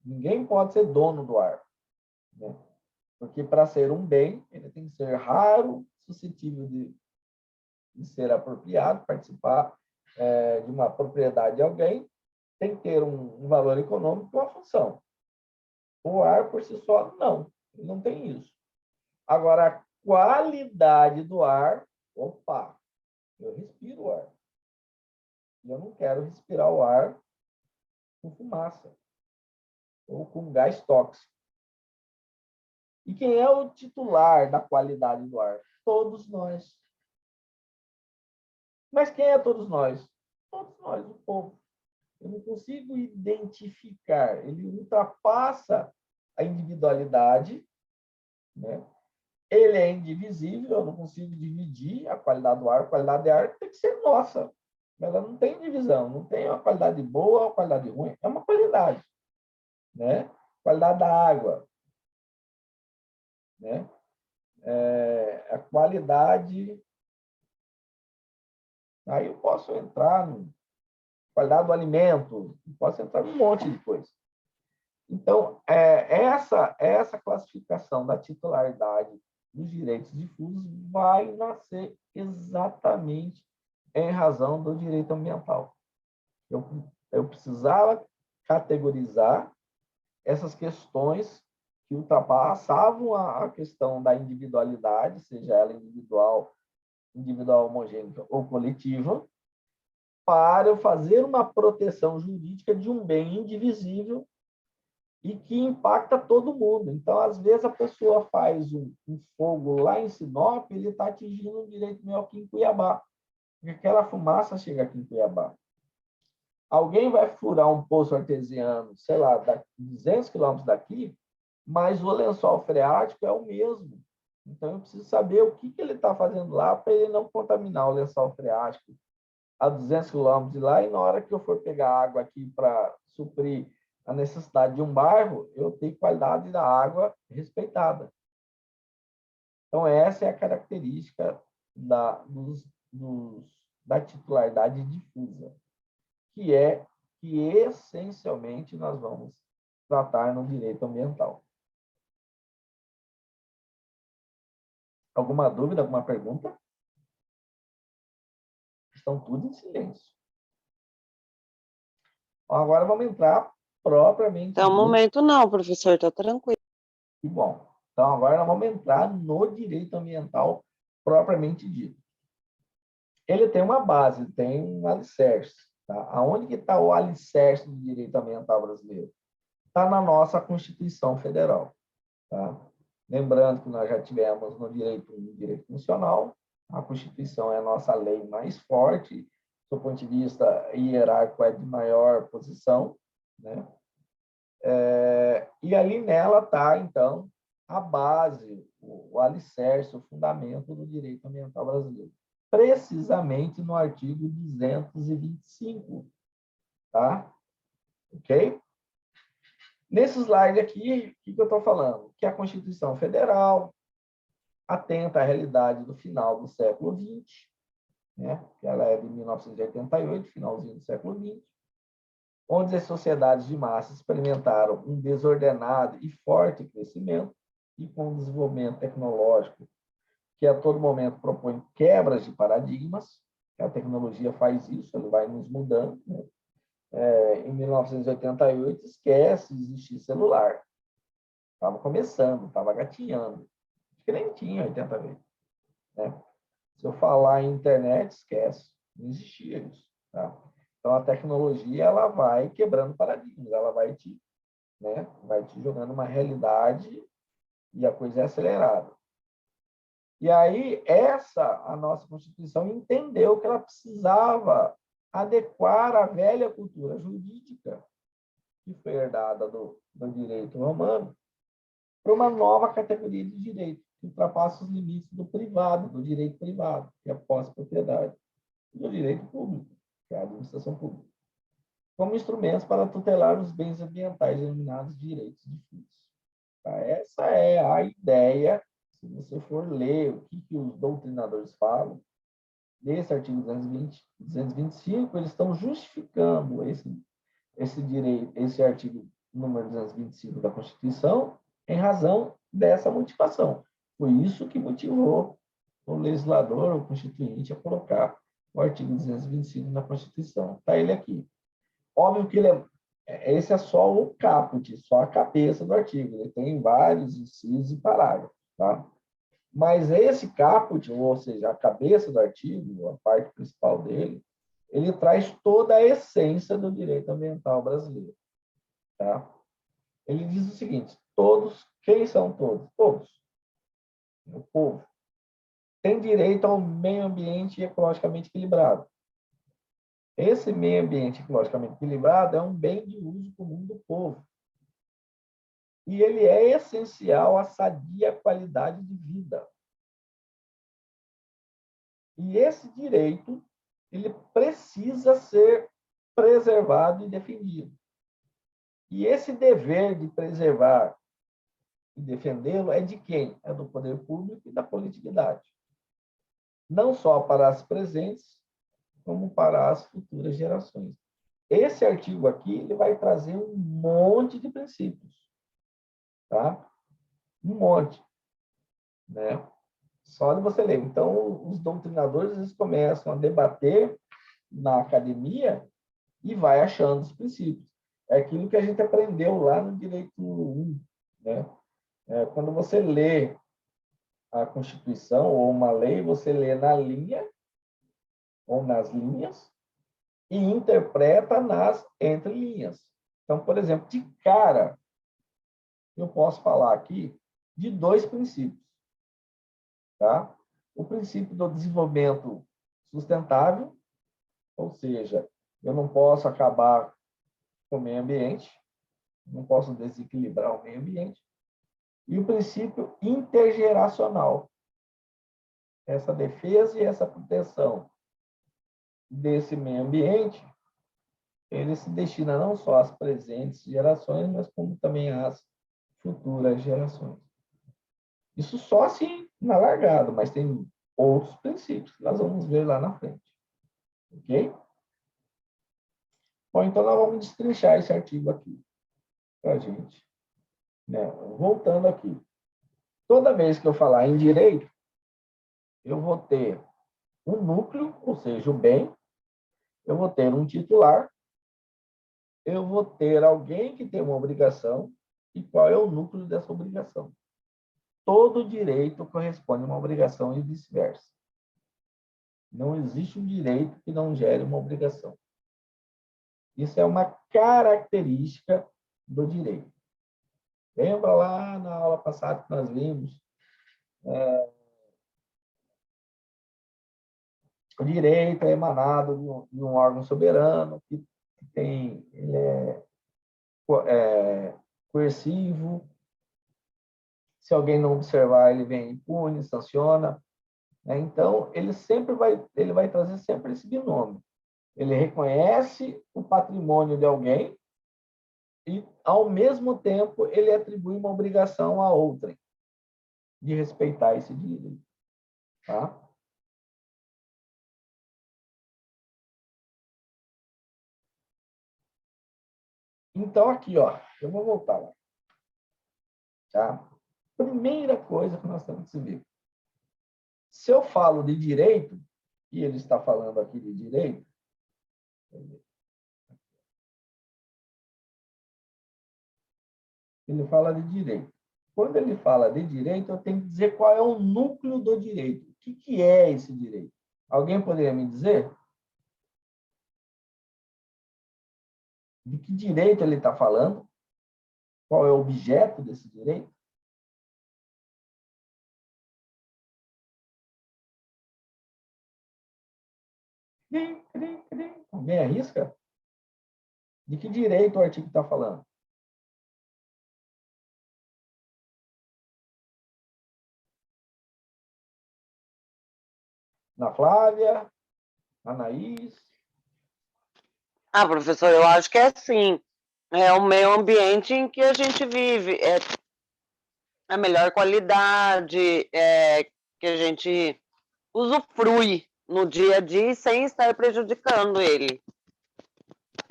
Ninguém pode ser dono do ar. Né? Porque para ser um bem, ele tem que ser raro, suscetível de ser apropriado, participar de uma propriedade de alguém, tem que ter um valor econômico e uma função. O ar, por si só, não tem isso. Agora, a qualidade do ar, opa, eu respiro o ar. E eu não quero respirar o ar com fumaça ou com gás tóxico. E quem é o titular da qualidade do ar? Todos nós. Mas quem é todos nós? Todos nós, o povo. eu não consigo identificar, ele ultrapassa a individualidade, né? Ele é indivisível, eu não consigo dividir a qualidade do ar. A qualidade do ar tem que ser nossa. Ela não tem divisão, não tem uma qualidade boa ou uma qualidade ruim, é uma qualidade, né? Qualidade da água, né? A qualidade. Aí eu posso entrar no qualidade do alimento, posso entrar num monte de coisa. Então, essa classificação da titularidade dos direitos difusos vai nascer exatamente em razão do direito ambiental. Eu precisava categorizar essas questões que ultrapassavam a questão da individualidade, seja ela individual homogênea ou coletiva, para eu fazer uma proteção jurídica de um bem indivisível e que impacta todo mundo. Então, às vezes, a pessoa faz um fogo lá em Sinop, ele está atingindo um direito meu aqui em Cuiabá, porque aquela fumaça chega aqui em Cuiabá. Alguém vai furar um poço artesiano, sei lá, 200 quilômetros daqui, mas o lençol freático é o mesmo. Então, eu preciso saber o que ele está fazendo lá para ele não contaminar o lençol freático a 200 quilômetros de lá, e na hora que eu for pegar água aqui para suprir a necessidade de um bairro, eu tenho qualidade da água respeitada. Então, essa é a característica da titularidade difusa, que é que, essencialmente, nós vamos tratar no direito ambiental. Alguma dúvida, alguma pergunta? Estão tudo em silêncio. Agora vamos entrar propriamente. Até o momento não, professor, está tranquilo. Que bom. Então, agora nós vamos entrar no direito ambiental propriamente dito. Ele tem uma base, tem um alicerce. Tá? Aonde que está o alicerce do direito ambiental brasileiro? Está na nossa Constituição Federal. Tá? Lembrando que nós já tivemos no direito funcional, a Constituição é a nossa lei mais forte, do ponto de vista hierárquico é de maior posição, né? E ali nela está, então, a base, o alicerce, o fundamento do direito ambiental brasileiro. Precisamente no artigo 225, tá? Ok? Nesse slide aqui, o que eu estou falando? Que a Constituição Federal atenta à realidade do final do século XX, né? Que ela é de 1988, finalzinho do século XX, onde as sociedades de massa experimentaram um desordenado e forte crescimento e com um desenvolvimento tecnológico que a todo momento propõe quebras de paradigmas. A tecnologia faz isso, ela vai nos mudando, né? Em 1988, esquece de existir celular. Estava começando, estava gatinhando. Acho que nem tinha 88. Né? Se eu falar em internet, esquece. Não existia isso. Tá? Então, a tecnologia ela vai quebrando paradigmas, ela vai te jogando uma realidade e a coisa é acelerada. E aí, a nossa Constituição entendeu que ela precisava adequar a velha cultura jurídica, que foi herdada do direito romano, para uma nova categoria de direito, que ultrapassa os limites do privado, do direito privado, que é a posse-propriedade, e do direito público, que é a administração pública, como instrumentos para tutelar os bens ambientais denominados direitos difusos. Tá? Essa é a ideia, se você for ler o que os doutrinadores falam, nesse artigo 225, eles estão justificando esse direito, esse artigo número 225 da Constituição, em razão dessa motivação. Foi isso que motivou o legislador, o constituinte, a colocar o artigo 225 na Constituição. Está ele aqui. Óbvio que esse é só o caput, só a cabeça do artigo. Ele tem vários incisos e parágrafos. Tá? Mas esse caput, ou seja, a cabeça do artigo, a parte principal dele, ele traz toda a essência do direito ambiental brasileiro. Tá? Ele diz o seguinte: todos, quem são todos? Todos. O povo tem direito ao meio ambiente ecologicamente equilibrado. Esse meio ambiente ecologicamente equilibrado é um bem de uso comum do povo. E ele é essencial à sadia qualidade de vida. E esse direito, ele precisa ser preservado e defendido. E esse dever de preservar e defendê-lo é de quem? É do poder público e da coletividade. Não só para as presentes, como para as futuras gerações. Esse artigo aqui ele vai trazer um monte de princípios, tá? Um monte, né? Só de você ler. Então, os doutrinadores eles começam a debater na academia e vai achando os princípios. É aquilo que a gente aprendeu lá no Direito 1, né? Quando você lê a Constituição ou uma lei, você lê na linha ou nas linhas e interpreta nas entrelinhas. Então, por exemplo, de cara, eu posso falar aqui de dois princípios, tá? O princípio do desenvolvimento sustentável, ou seja, eu não posso acabar com o meio ambiente, não posso desequilibrar o meio ambiente, e o princípio intergeracional, essa defesa e essa proteção desse meio ambiente, ele se destina não só às presentes gerações, mas como também às futuras gerações. Isso só assim na largada, mas tem outros princípios que nós vamos ver lá na frente. Ok? Bom, então nós vamos destrinchar esse artigo aqui para a gente. Né? Voltando aqui. Toda vez que eu falar em direito, eu vou ter um núcleo, ou seja, o bem, eu vou ter um titular, eu vou ter alguém que tem uma obrigação, e qual é o núcleo dessa obrigação. Todo direito corresponde a uma obrigação e vice-versa. Não existe um direito que não gere uma obrigação. Isso é uma característica do direito. Lembra lá na aula passada que nós vimos? O direito é emanado de um órgão soberano que ele é coercivo. Se alguém não observar, ele vem impune, sanciona. Né? Então, ele vai trazer sempre esse binômio. Ele reconhece o patrimônio de alguém e, ao mesmo tempo, ele atribui uma obrigação a outrem de respeitar esse direito. Tá? Então, aqui, ó, eu vou voltar lá. Tá? Primeira coisa que nós temos que ver. Se eu falo de direito, e ele está falando aqui de direito, ele fala de direito. Quando ele fala de direito, eu tenho que dizer qual é o núcleo do direito. O que é esse direito? Alguém poderia me dizer? De que direito ele está falando? Qual é o objeto desse direito? Alguém arrisca? De que direito o artigo está falando? Na Flávia? Anaís? Professor, eu acho que é assim. É o meio ambiente em que a gente vive. É a melhor qualidade, que a gente usufrui no dia a dia sem estar prejudicando ele.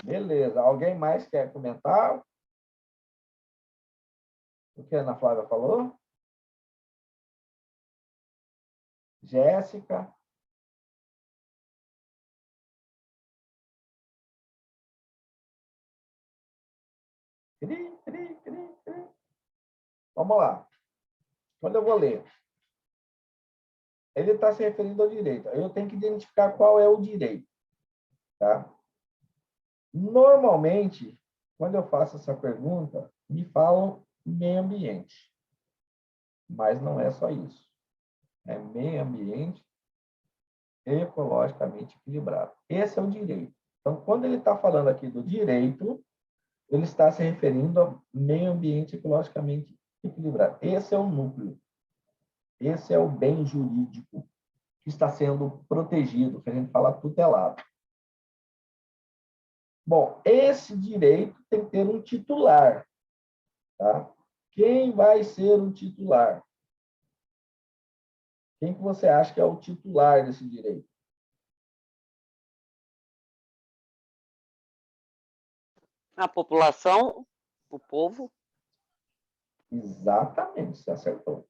Beleza. Alguém mais quer comentar o que a Ana Flávia falou? Jéssica? Vamos lá. Quando eu vou ler, ele está se referindo ao direito. Eu tenho que identificar qual é o direito. Tá? Normalmente, quando eu faço essa pergunta, me falam meio ambiente. Mas não é só isso. É meio ambiente ecologicamente equilibrado. Esse é o direito. Então, quando ele está falando aqui do direito, ele está se referindo ao meio ambiente ecologicamente equilibrado. Esse é o núcleo. Esse é o bem jurídico que está sendo protegido, que a gente fala tutelado. Bom, esse direito tem que ter um titular. Tá? Quem vai ser o titular? Quem que você acha que é o titular desse direito? A população, o povo. Exatamente, você acertou.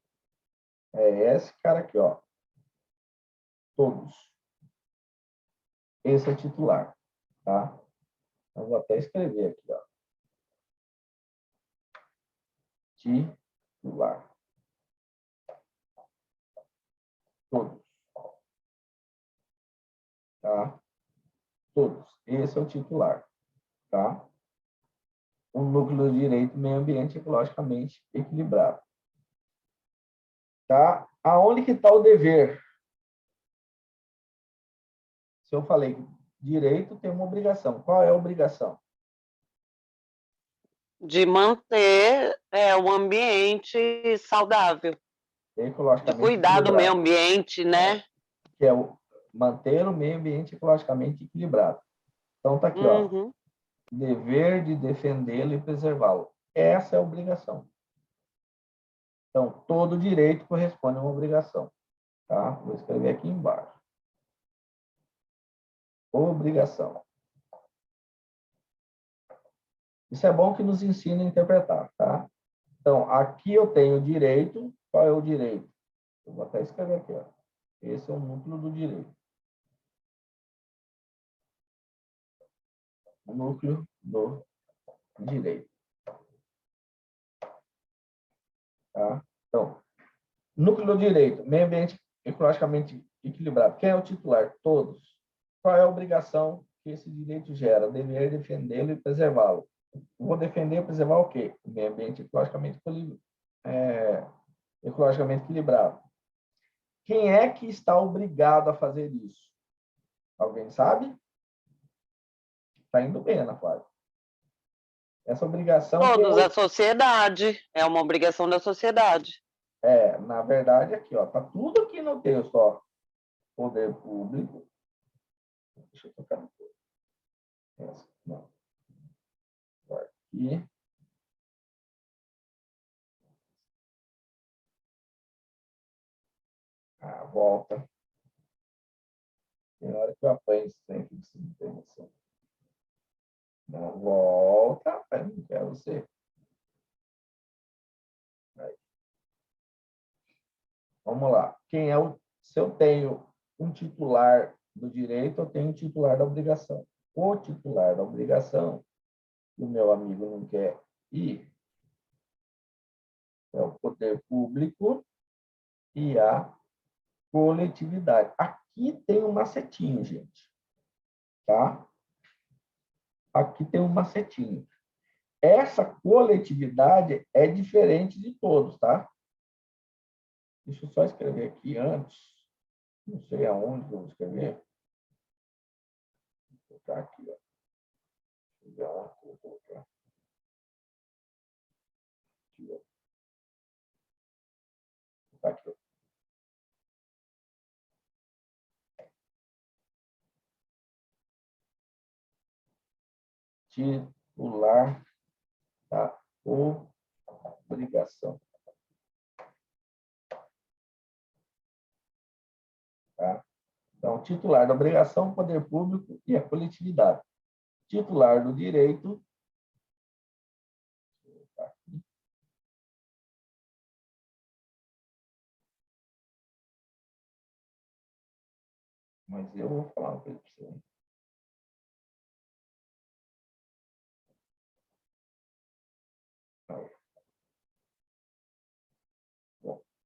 É esse cara aqui, ó. Todos. Esse é o titular, tá? Eu vou até escrever aqui, ó. Titular. Todos. Tá? Todos. Esse é o titular, tá? Um núcleo de direito, meio ambiente ecologicamente equilibrado. Tá? Aonde que está o dever? Se eu falei que direito tem uma obrigação. Qual é a obrigação? De manter o ambiente saudável. De Ecologicamente cuidar do meio equilibrado. ambiente, né? Que é manter o meio ambiente ecologicamente equilibrado. Então, tá aqui, ó. Uhum. Dever de defendê-lo e preservá-lo. Essa é a obrigação. Então, todo direito corresponde a uma obrigação. Tá? Vou escrever aqui embaixo. Obrigação. Isso é bom que nos ensina a interpretar, tá? Então, aqui eu tenho direito. Qual é o direito? Eu vou até escrever aqui, ó. Esse é o núcleo do direito. O núcleo do direito. Tá? Então, núcleo do direito, meio ambiente ecologicamente equilibrado. Quem é o titular? Todos. Qual é a obrigação que esse direito gera? Dever defendê-lo e preservá-lo. Vou defender e preservar o quê? O meio ambiente ecologicamente equilibrado. Quem é que está obrigado a fazer isso? Alguém sabe? Está indo bem, Ana Flávia. Essa obrigação... Todos, a sociedade. É uma obrigação da sociedade. Na verdade, aqui, ó, tá tudo aqui no texto, ó. Poder público. Deixa eu tocar no texto. Essa, não. Aqui. Volta. Tem hora que eu apanho isso aqui, você não tem noção. Não, volta, rapaz, não quero você. Aí. Vamos lá. Quem é o... Se eu tenho um titular do direito, eu tenho um titular da obrigação. O titular da obrigação, que o meu amigo não quer ir, é o poder público e a coletividade. Aqui tem um macetinho, gente. Tá? Aqui tem um macetinho. Essa coletividade é diferente de todos, tá? Deixa eu só escrever aqui antes. Não sei aonde que eu vou escrever. Vou colocar aqui, ó. Deixa eu ver aonde que eu vou colocar. Aqui, ó. Vou colocar aqui, ó. Titular da obrigação. Tá? Então, titular da obrigação, poder público e a coletividade. Titular do direito. Mas eu vou falar uma coisa para você.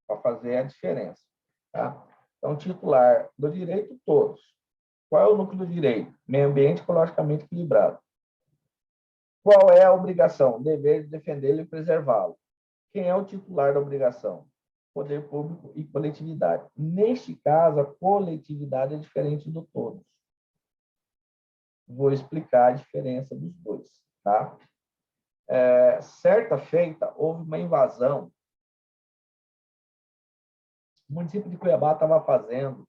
Para fazer a diferença. Tá? Então, titular do direito, todos. Qual é o núcleo do direito? Meio ambiente ecologicamente equilibrado. Qual é a obrigação? Dever de defendê-lo e preservá-lo. Quem é o titular da obrigação? Poder público e coletividade. Neste caso, a coletividade é diferente do todos. vou explicar a diferença dos dois, tá? Certa feita, houve uma invasão. O município de Cuiabá estava fazendo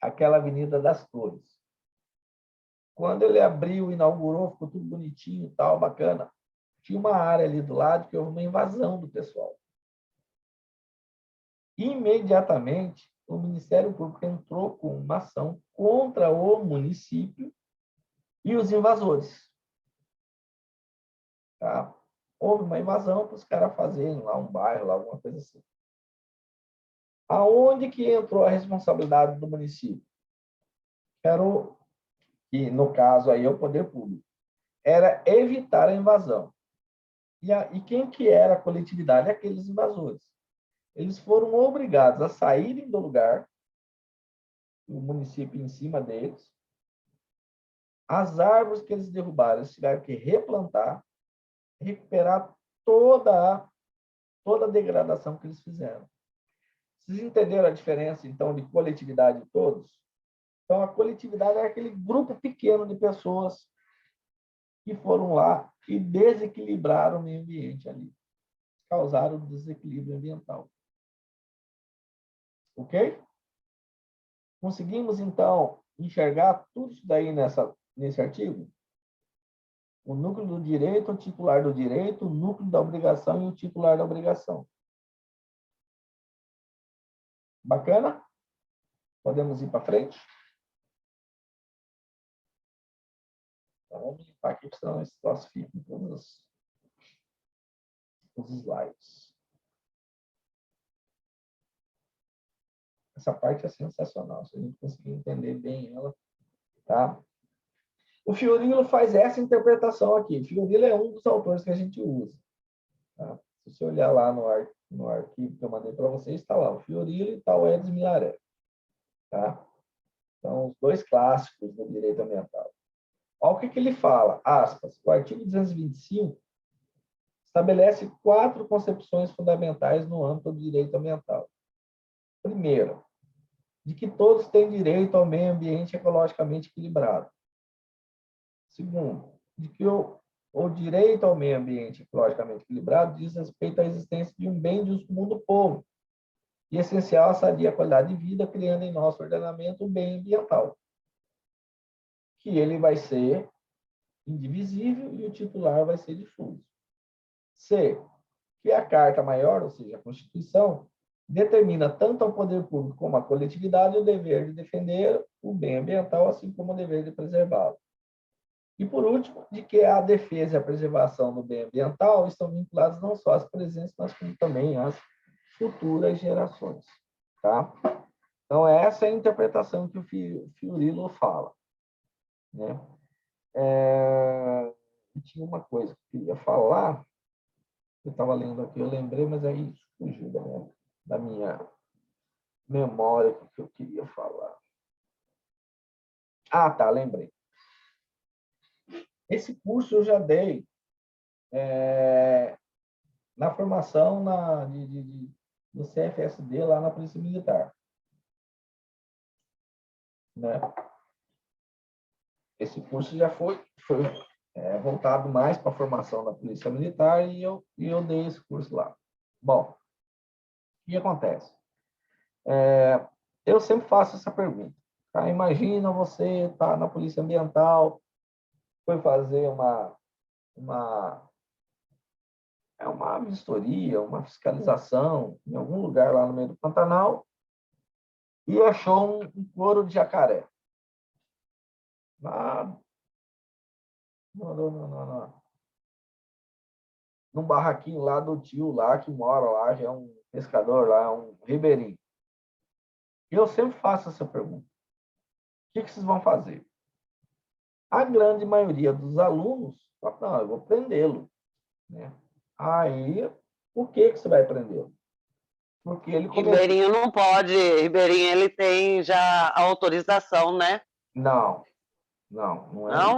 aquela Avenida das Torres. Quando ele abriu, inaugurou, ficou tudo bonitinho, tal, bacana. Tinha uma área ali do lado que houve uma invasão do pessoal. Imediatamente, o Ministério Público entrou com uma ação contra o município e os invasores. Tá? Houve uma invasão para os caras fazerem lá um bairro, lá, alguma coisa assim. Aonde que entrou a responsabilidade do município? E no caso aí é o poder público, era evitar a invasão. E quem que era a coletividade? Aqueles invasores. Eles foram obrigados a saírem do lugar, o município em cima deles. As árvores que eles derrubaram, eles tiveram que replantar, recuperar toda a degradação que eles fizeram. Vocês entenderam a diferença, então, de coletividade de todos? Então, a coletividade é aquele grupo pequeno de pessoas que foram lá e desequilibraram o meio ambiente ali. Causaram desequilíbrio ambiental. Ok? Conseguimos, então, enxergar tudo isso daí nesse artigo? O núcleo do direito, o titular do direito, o núcleo da obrigação e o titular da obrigação. Bacana? Podemos ir para frente? Então, vamos limpar aqui, senão esse troço fica em todos os slides. Essa parte é sensacional, se a gente conseguir entender bem ela, tá? O Fiorillo faz essa interpretação aqui. Fiorillo é um dos autores que a gente usa. Tá? Se você olhar lá no arquivo que eu mandei para vocês, está lá o Fiorillo e está o Edson Milaré. Tá? São os dois clássicos do direito ambiental. Olha o que ele fala, aspas, o artigo 225 estabelece 4 concepções fundamentais no âmbito do direito ambiental. Primeiro, de que todos têm direito ao meio ambiente ecologicamente equilibrado. Segundo, de que o direito ao meio ambiente ecologicamente equilibrado diz respeito à existência de um bem de uso comum do povo e essencial à sadia qualidade de vida, criando em nosso ordenamento um bem ambiental, que ele vai ser indivisível e o titular vai ser difuso. C, que a Carta Maior, ou seja, a Constituição, determina tanto ao poder público como à coletividade o dever de defender o bem ambiental, assim como o dever de preservá-lo. E, por último, de que a defesa e a preservação do bem ambiental estão vinculados não só às presentes, mas como também às futuras gerações. Tá? Então, essa é a interpretação que o Fiorillo fala. Né? Tinha uma coisa que eu queria falar, eu estava lendo aqui, eu lembrei, mas aí fugiu da minha memória o que eu queria falar. Ah, tá, lembrei. Esse curso eu já dei na formação do CFSD lá na Polícia Militar. Né? Esse curso já foi voltado mais para a formação da Polícia Militar e eu dei esse curso lá. Bom, o que acontece? Eu sempre faço essa pergunta. Tá? Imagina você estar na Polícia Ambiental, foi fazer uma vistoria, uma fiscalização em algum lugar lá no meio do Pantanal e achou um couro de jacaré. Num barraquinho lá do tio lá que mora lá, que é um pescador lá, um ribeirinho. E eu sempre faço essa pergunta. O que vocês vão fazer? A grande maioria dos alunos fala, não, eu vou prendê-lo. Né? Aí, por que você vai prendê-lo? Porque ele cometeu... Ribeirinho não pode, Ribeirinho ele tem já a autorização, né? Não é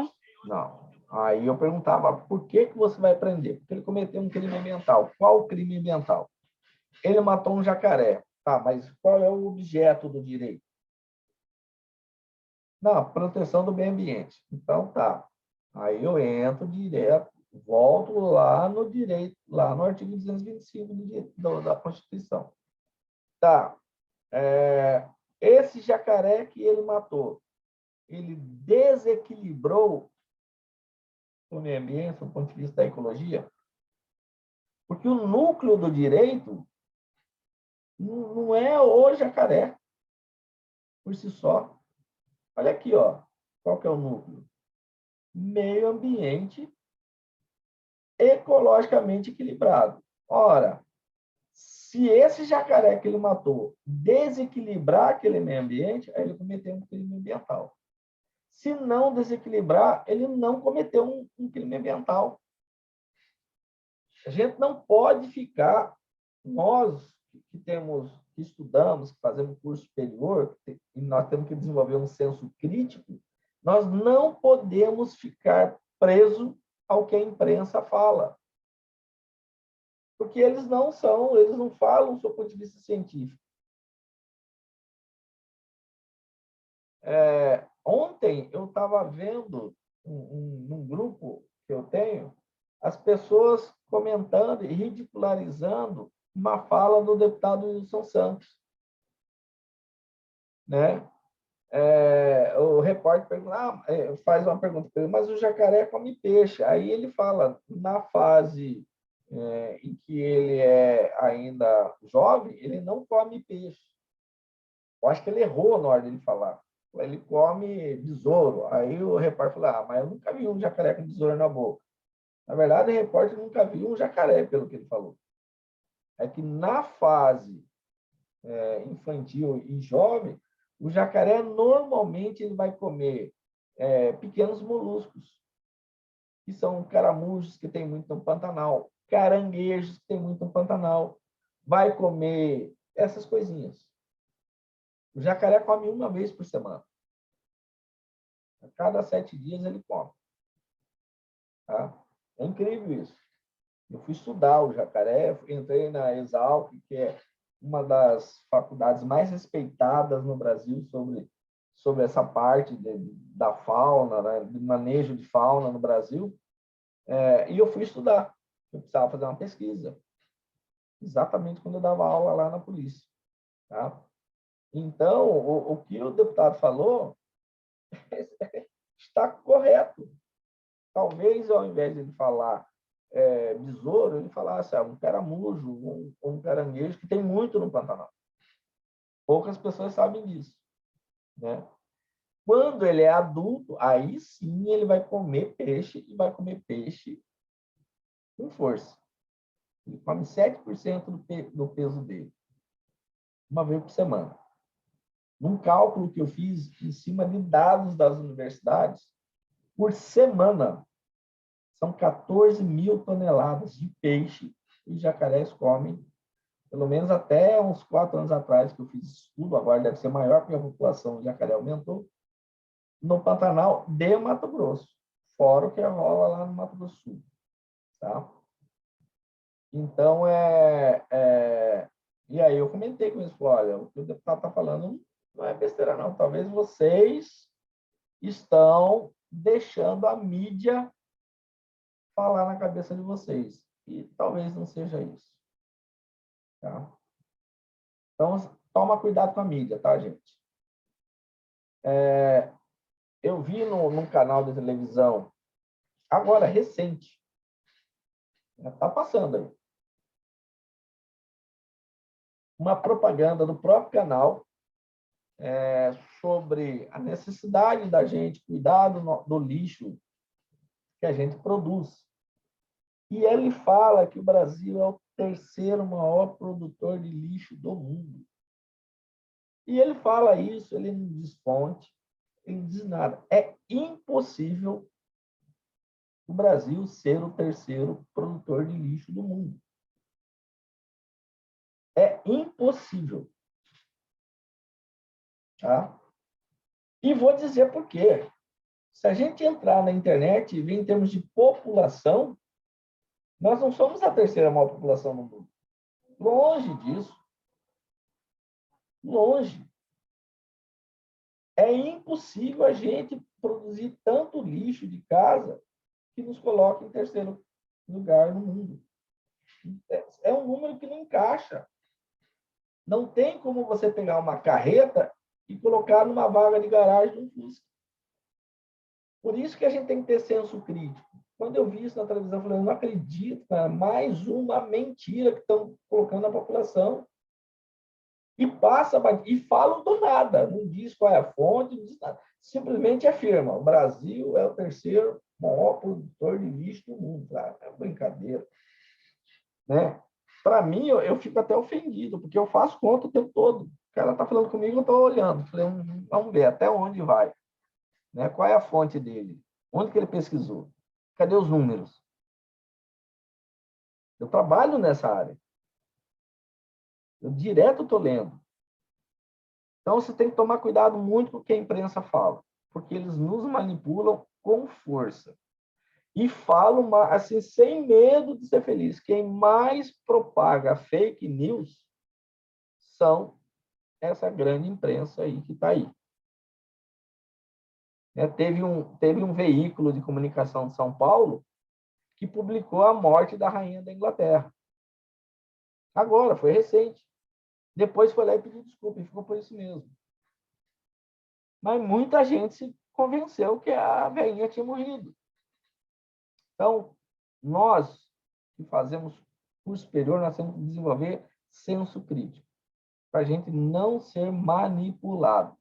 isso. Não. Aí eu perguntava, por que você vai prender? Porque ele cometeu um crime ambiental. Qual crime ambiental? Ele matou um jacaré. Tá, mas qual é o objeto do direito? Não, proteção do meio ambiente. Então, tá. Aí eu entro direto, volto lá no direito, lá no artigo 225 da Constituição. Tá. Esse jacaré que ele matou, ele desequilibrou o meio ambiente, do ponto de vista da ecologia? Porque o núcleo do direito não é o jacaré por si só. Olha aqui, ó. Qual que é o núcleo? Meio ambiente ecologicamente equilibrado. Ora, se esse jacaré que ele matou desequilibrar aquele meio ambiente, aí ele cometeu um crime ambiental. Se não desequilibrar, ele não cometeu um crime ambiental. A gente não pode ficar, nós que temos, que estudamos, que fazemos curso superior, e nós temos que desenvolver um senso crítico, nós não podemos ficar presos ao que a imprensa fala. Porque eles não falam do seu ponto de vista científico. Ontem eu estava vendo num grupo que eu tenho, as pessoas comentando e ridicularizando uma fala do deputado Wilson Santos, né? O repórter pergunta, faz uma pergunta para ele, mas o jacaré come peixe. Aí ele fala, na fase em que ele é ainda jovem, ele não come peixe. Eu acho que ele errou na hora de ele falar. Ele come besouro. Aí o repórter falou, mas eu nunca vi um jacaré com besouro na boca. Na verdade, o repórter nunca viu um jacaré, pelo que ele falou. É que na fase infantil e jovem, o jacaré normalmente ele vai comer pequenos moluscos, que são caramujos, que tem muito no Pantanal, caranguejos, que tem muito no Pantanal. Vai comer essas coisinhas. O jacaré come uma vez por semana. A cada 7 dias ele come. Tá? É incrível isso. Eu fui estudar o jacaré, entrei na Exalc, que é uma das faculdades mais respeitadas no Brasil sobre essa parte da fauna, né, de manejo de fauna no Brasil, e eu fui estudar. Eu precisava fazer uma pesquisa, exatamente quando eu dava aula lá na polícia. Tá? Então, o que o deputado falou está correto. Talvez, ao invés de ele falar besouro, ele falasse um caramujo, um caranguejo, que tem muito no Pantanal. Poucas pessoas sabem disso. Né? Quando ele é adulto, aí sim ele vai comer peixe, e vai comer peixe com força. Ele come 7% do peso dele, uma vez por semana. Num cálculo que eu fiz em cima de dados das universidades, por semana, são 14 mil toneladas de peixe que os jacarés comem, pelo menos até uns 4 anos atrás, que eu fiz estudo, agora deve ser maior, porque a população de jacaré aumentou, no Pantanal de Mato Grosso, fora o que rola lá no Mato Grosso do Sul. Tá? Então, e aí eu comentei com eles, olha, o que o deputado está falando não é besteira, não. Talvez vocês estão deixando a mídia falar na cabeça de vocês. E talvez não seja isso. Tá? Então, toma cuidado com a mídia, tá, gente? Eu vi num canal de televisão, agora, recente, está passando aí, uma propaganda do próprio canal sobre a necessidade da gente cuidar do lixo que a gente produz. E ele fala que o Brasil é o terceiro maior produtor de lixo do mundo. E ele fala isso, ele não diz fonte, ele não diz nada. É impossível o Brasil ser o terceiro produtor de lixo do mundo. É impossível. Tá? E vou dizer por quê. Se a gente entrar na internet e ver em termos de população, nós não somos a terceira maior população no mundo. Longe disso. Longe. é impossível a gente produzir tanto lixo de casa que nos coloque em terceiro lugar no mundo. É um número que não encaixa. Não tem como você pegar uma carreta e colocar numa vaga de garagem de um Fusca. Por isso que a gente tem que ter senso crítico. Quando eu vi isso na televisão, eu falei, eu não acredito, cara, mais uma mentira que estão colocando na população. E falam do nada, não diz qual é a fonte, não diz nada. Simplesmente afirma, o Brasil é o terceiro maior produtor de lixo do mundo. Cara, é brincadeira. Né? Para mim, eu fico até ofendido, porque eu faço conta o tempo todo. O cara está falando comigo, eu estou olhando. Falei, vamos ver até onde vai. Né? Qual é a fonte dele? Onde que ele pesquisou? Cadê os números? Eu trabalho nessa área. Eu direto estou lendo. Então, você tem que tomar cuidado muito com o que a imprensa fala, porque eles nos manipulam com força. E falam assim, sem medo de ser feliz. Quem mais propaga fake news são essa grande imprensa aí que está aí. Teve um veículo de comunicação de São Paulo que publicou a morte da rainha da Inglaterra. Agora, foi recente. Depois foi lá e pediu desculpa, e ficou por isso mesmo. Mas muita gente se convenceu que a velhinha tinha morrido. Então, nós que fazemos curso superior, nós temos que desenvolver senso crítico, para a gente não ser manipulado.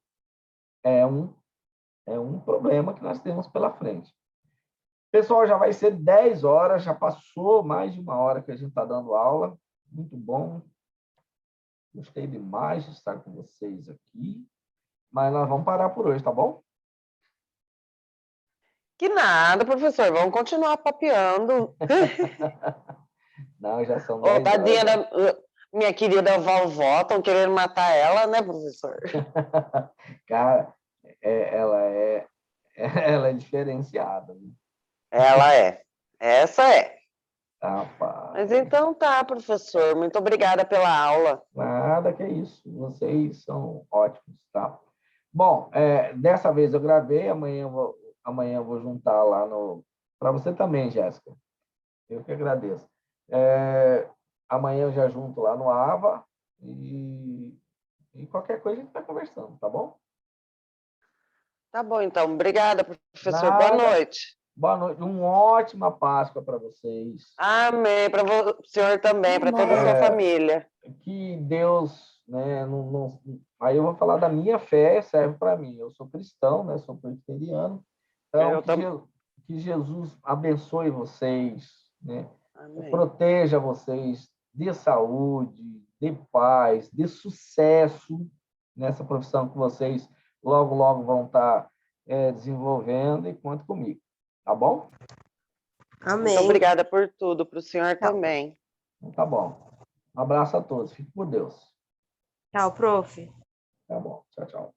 É um problema que nós temos pela frente. Pessoal, já vai ser 10 horas, já passou mais de uma hora que a gente está dando aula. Muito bom. Gostei demais de estar com vocês aqui. Mas nós vamos parar por hoje, tá bom? Que nada, professor. Vamos continuar papeando. Não, já são Ô, 10 tadinha horas. da minha querida vovó, estão querendo matar ela, né, professor? Cara, ela é diferenciada. Viu? Ela é. Essa é. Rapaz. Mas então tá, professor. Muito obrigada pela aula. Nada que isso. Vocês são ótimos, tá? Bom, dessa vez eu gravei, amanhã eu vou juntar lá no... Para você também, Jéssica. Eu que agradeço. Amanhã eu já junto lá no AVA e qualquer coisa a gente vai conversando, tá bom? Tá bom, então. Obrigada, professor. Boa Nada. noite. Boa noite. Uma ótima Páscoa para vocês. Amém. Para o senhor também, para toda a sua família. Que Deus, né, aí eu vou falar da minha fé, serve para mim. Eu sou cristão, né, sou presbiteriano. Então, que Jesus abençoe vocês, né? Proteja vocês, dê saúde, dê paz, dê sucesso nessa profissão que vocês logo, logo vão estar desenvolvendo e conte comigo, tá bom? Amém. Muito obrigada por tudo, para o senhor também. Tá bom. Um abraço a todos. Fique por Deus. Tchau, prof. Tá bom. Tchau, tchau.